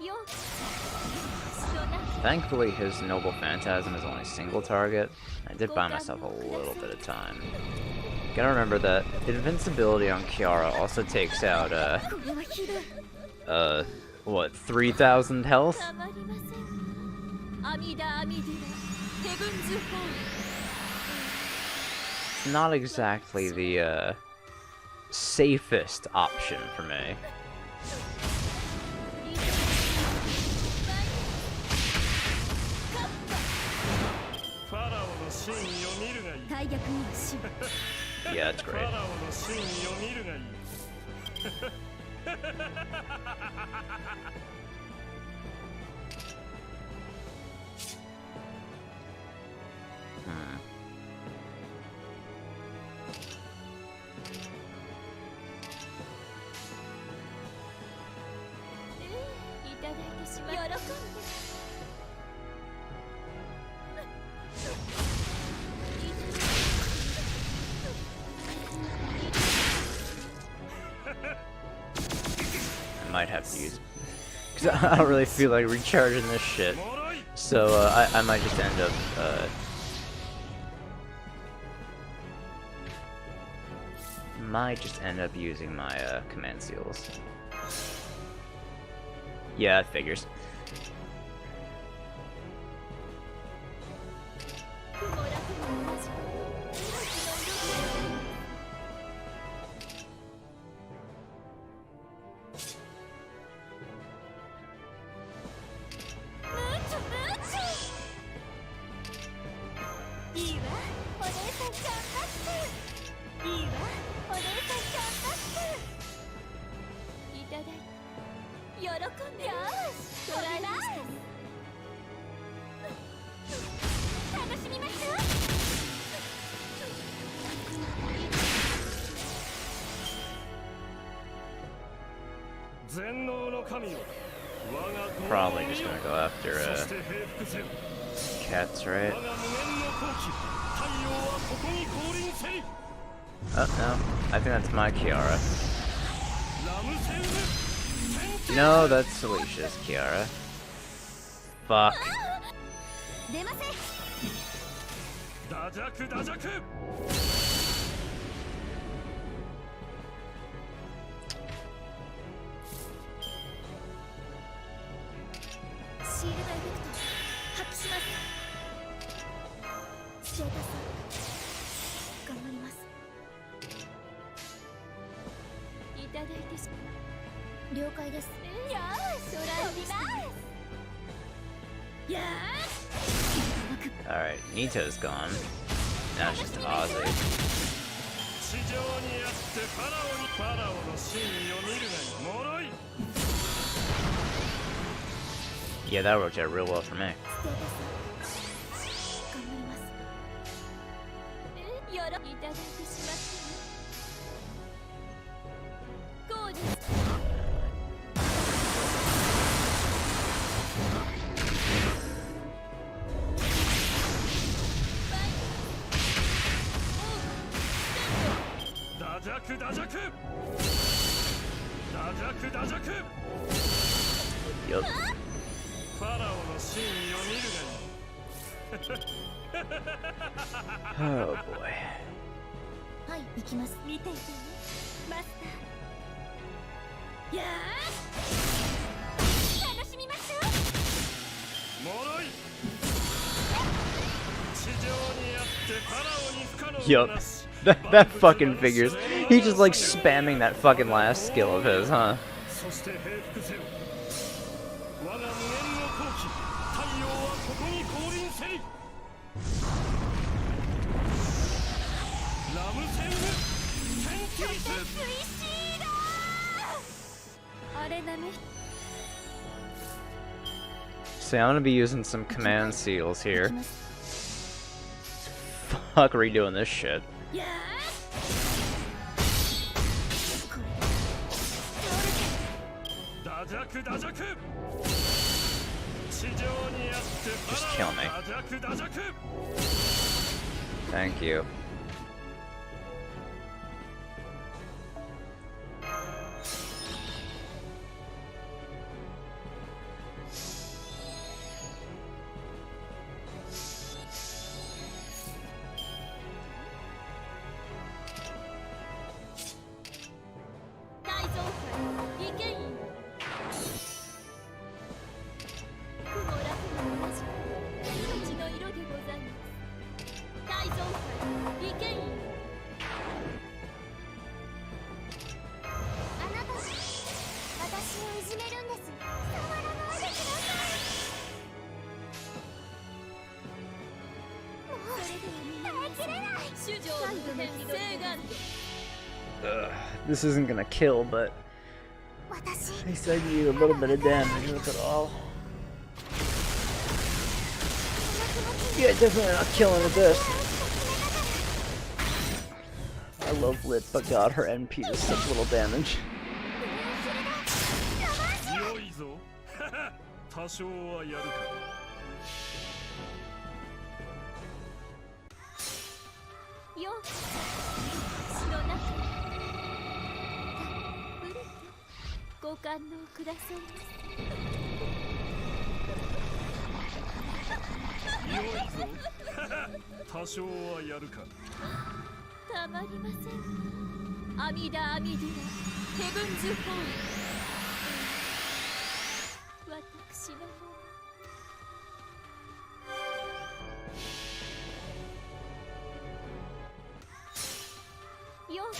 よ Thankfully, his Noble Phantasm is only single target. I did buy myself a little bit of time. Gotta remember that invincibility on Kiara also takes out, what, 3,000 health? たまりません。阿弥陀阿弥陀ヘブンズホーム It's not exactly the, safest option for me. ファラオの真意を見るがいい。大逆にはし Yeah, it's フ great. ァラオの真意を見るがいい。いただいてしまって喜んで I might have to use 'Cause I don't really feel like recharging this shit. So I might just end up using my command seals. Yeah, it figures. Probably just gonna go after cats, right? Oh no, I think that's my Kiara. No, that's Alicia's Kiara. Fuck. Alright, Nito's gone. Now it's just Ozzy. Yeah, that worked out real well for me. Yup. Oh boy. Yup. That fucking figures. He's just like spamming that fucking last skill of his, huh? See, I'm gonna be using some command seals here. Fuck redoing this shit. Just kill me. Thank you. This isn't gonna kill, but at least I do a little bit of damage with it all. Yeah, definitely not killing with this. I love Lit, but god, her NP does such little damage. 多少はやるか。たまりません。阿弥陀阿弥陀ヘブンズホール。私の方ようこそ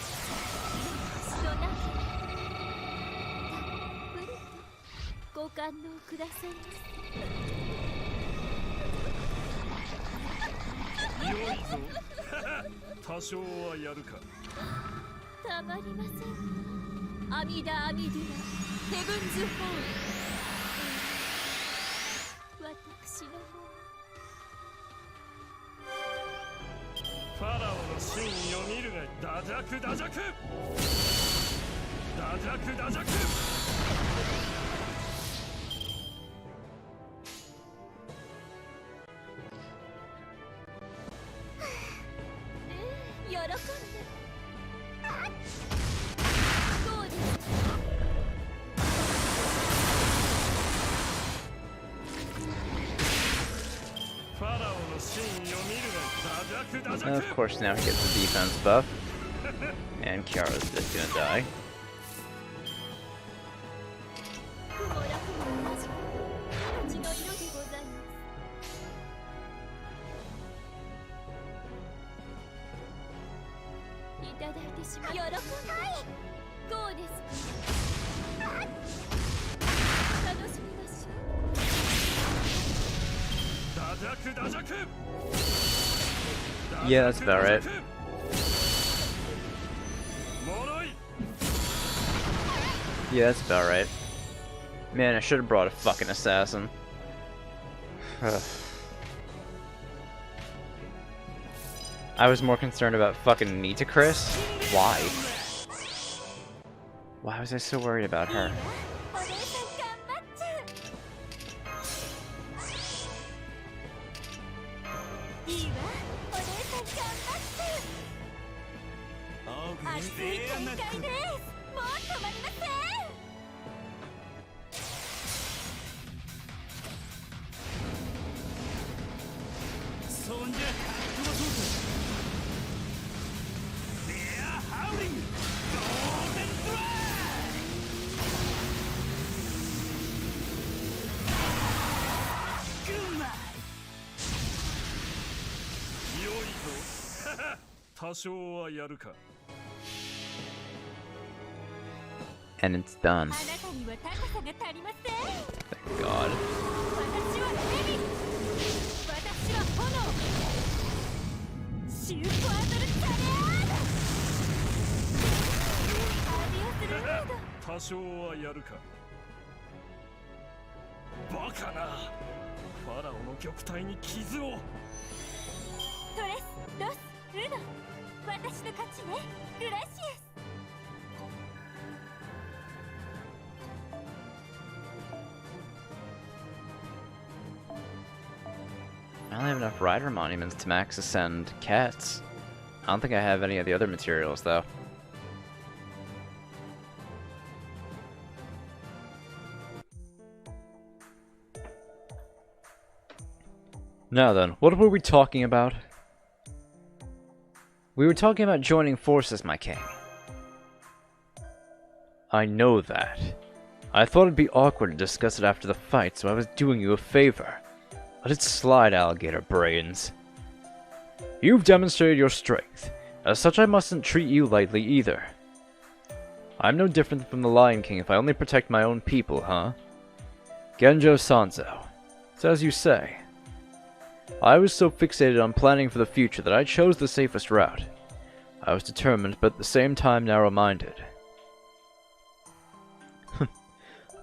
私となきたっぷりとご堪能くださいませ。良いぞ。多少はやるか。たまりません。阿弥陀阿弥陀ヘブンズホール。私の方ファラオの真意を見るがい。ダジャクダジャクダジャクダジャク。喜んでどうですファラオの真意を見るがい。ダジャクダジャ And ク。 of course, now he gets the defense buff. And Kiara's just gonna die. 苦も楽も同じ命の色でございます。いただいてしま喜んでどうですか。楽しみましょう。ダジャクダジャク。 Yeah, that's about right. もろい。 Yeah, that's about right. Man, I should have brought a fucking assassin. I was more concerned about fucking Nitocris. Why? Why was I so worried about her? お姉さん頑張っちゃう。いいわ、お姉さん頑張っちゃう。熱い展開です。もう止まりません。そんじゃタックはどうか。レアハウリングゴールデンドライ。グマ良いぞ。多少はやるか。 And it's done. あなたには高さが足りません。 Thank God. 私は蛇。私は炎。シューパードルチャレード。アディオスルード。多少はやるか。バカな。ファラオの玉体に傷を。トレス、ロス、ウノ。私の勝ちね。グラシアス。 I only have enough rider monuments to max ascend cats. I don't think I have any of the other materials, though. Now then, what were we talking about? We were talking about joining forces, my king. I know that. I thought it'd be awkward to discuss it after the fight, so I was doing you a favor. Let it slide, alligator brains. You've demonstrated your strength. As such, I mustn't treat you lightly either. I'm no different from the Lion King if I only protect my own people, huh? Genjo Sanzo. It's as you say. I was so fixated on planning for the future that I chose the safest route. I was determined, but at the same time narrow-minded.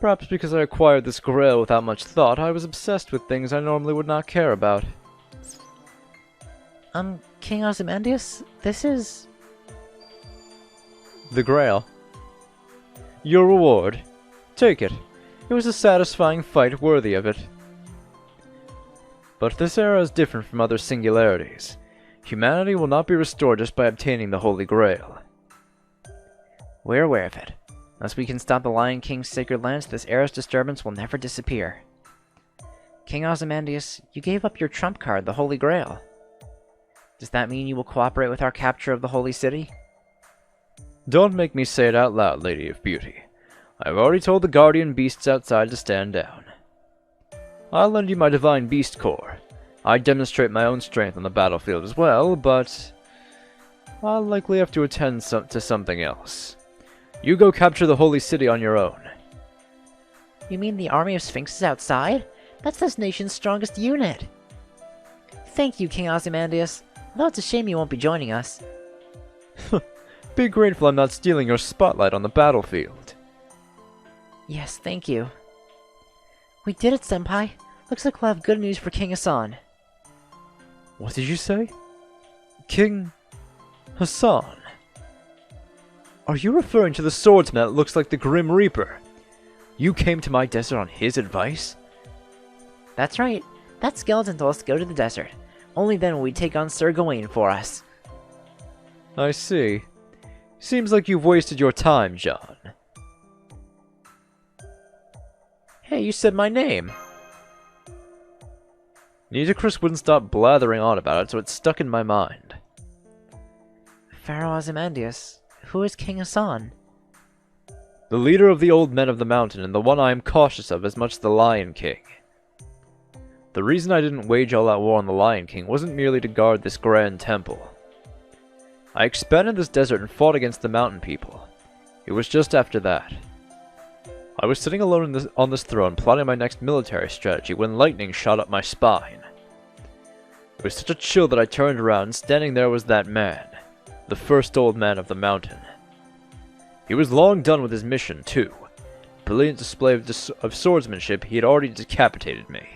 Perhaps because I acquired this grail without much thought, I was obsessed with things I normally would not care about. King Ozymandias, this is... The grail. Your reward. Take it. It was a satisfying fight worthy of it. But this era is different from other singularities. Humanity will not be restored just by obtaining the Holy Grail. We're aware of it. Unless we can stop the Lion King's sacred lands, this era's disturbance will never disappear. King Ozymandias, you gave up your trump card, the Holy Grail. Does that mean you will cooperate with our capture of the Holy City? Don't make me say it out loud, Lady of Beauty. I have already told the guardian beasts outside to stand down. I'll lend you my divine beast core. I demonstrate my own strength on the battlefield as well, but I'll likely have to attend to something else. You go capture the Holy City on your own. You mean the army of Sphinxes outside? That's this nation's strongest unit. Thank you, King Ozymandias. Although it's a shame you won't be joining us. Be grateful I'm not stealing your spotlight on the battlefield. Yes, thank you. We did it, Senpai. Looks like we'll have good news for King Hassan. What did you say? King Hassan? Are you referring to the swordsman that looks like the Grim Reaper? You came to my desert on his advice? That's right. That skeleton told us to go to the desert. Only then will we take on Sir Gawain for us. I see. Seems like you've wasted your time, John. Hey, you said my name. Nitocris wouldn't stop blathering on about it, so it stuck in my mind. Pharaoh Ozymandias, who is King Hassan? The leader of the old men of the mountain, and the one I am cautious of as much as the Lion King. The reason I didn't wage all that war on the Lion King wasn't merely to guard this grand temple. I expanded this desert and fought against the mountain people. It was just after that. I was sitting alone on this throne plotting my next military strategy when lightning shot up my spine. It was such a chill that I turned around and standing there was that man, the first old man of the mountain. He was long done with his mission, too. Brilliant display of swordsmanship, he had already decapitated me.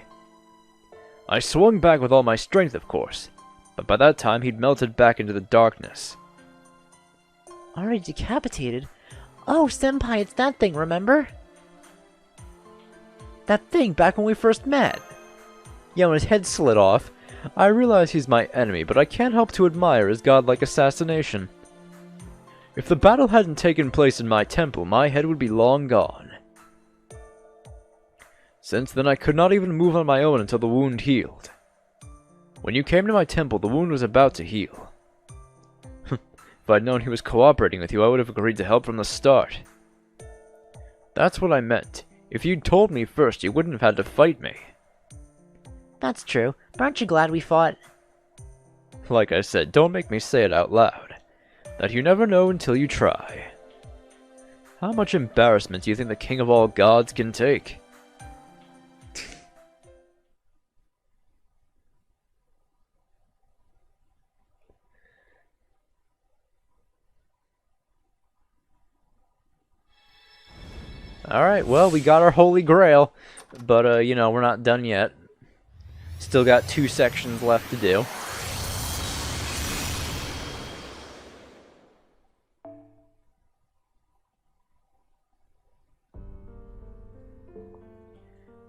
I swung back with all my strength, of course, but by that time he'd melted back into the darkness. Already decapitated? Oh, Senpai, it's that thing, remember? That thing back when we first met. Yeah, when his head slid off, I realize he's my enemy, but I can't help to admire his godlike assassination. If the battle hadn't taken place in my temple, my head would be long gone. Since then, I could not even move on my own until the wound healed. When you came to my temple, the wound was about to heal. If I'd known he was cooperating with you, I would have agreed to help from the start. That's what I meant. If you'd told me first, you wouldn't have had to fight me. That's true, but aren't you glad we fought? Like I said, don't make me say it out loud. That you never know until you try. How much embarrassment do you think the King of all gods can take? Alright, well, we got our Holy Grail, but, you know, we're not done yet. Still got 2 sections left to do.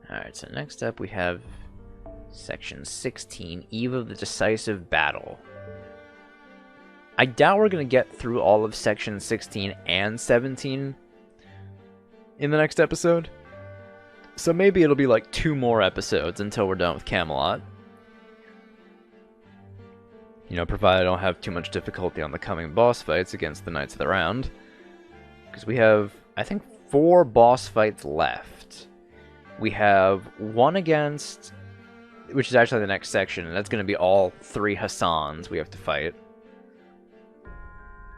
Alright, so next up we have Section 16, Eve of the Decisive Battle. I doubt we're going to get through all of Section 16 and 17 in the next episode. So maybe it'll be like 2 more episodes until we're done with Camelot. You know, provided I don't have too much difficulty on the coming boss fights against the Knights of the Round. Because we have, I think, 4 boss fights left. We have 1 against, which is actually the next section, and that's going to be all 3 Hassans we have to fight.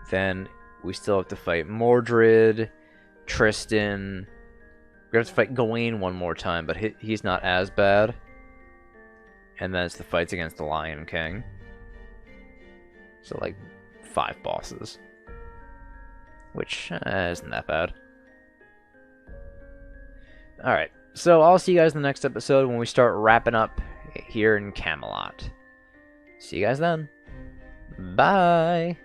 Then we still have to fight Mordred, Tristan. We have to fight Gawain 1 more time, but he's not as bad. And then it's the fights against the Lion King. So like 5 bosses. Which isn't that bad. Alright, so I'll see you guys in the next episode when we start wrapping up here in Camelot. See you guys then. Bye!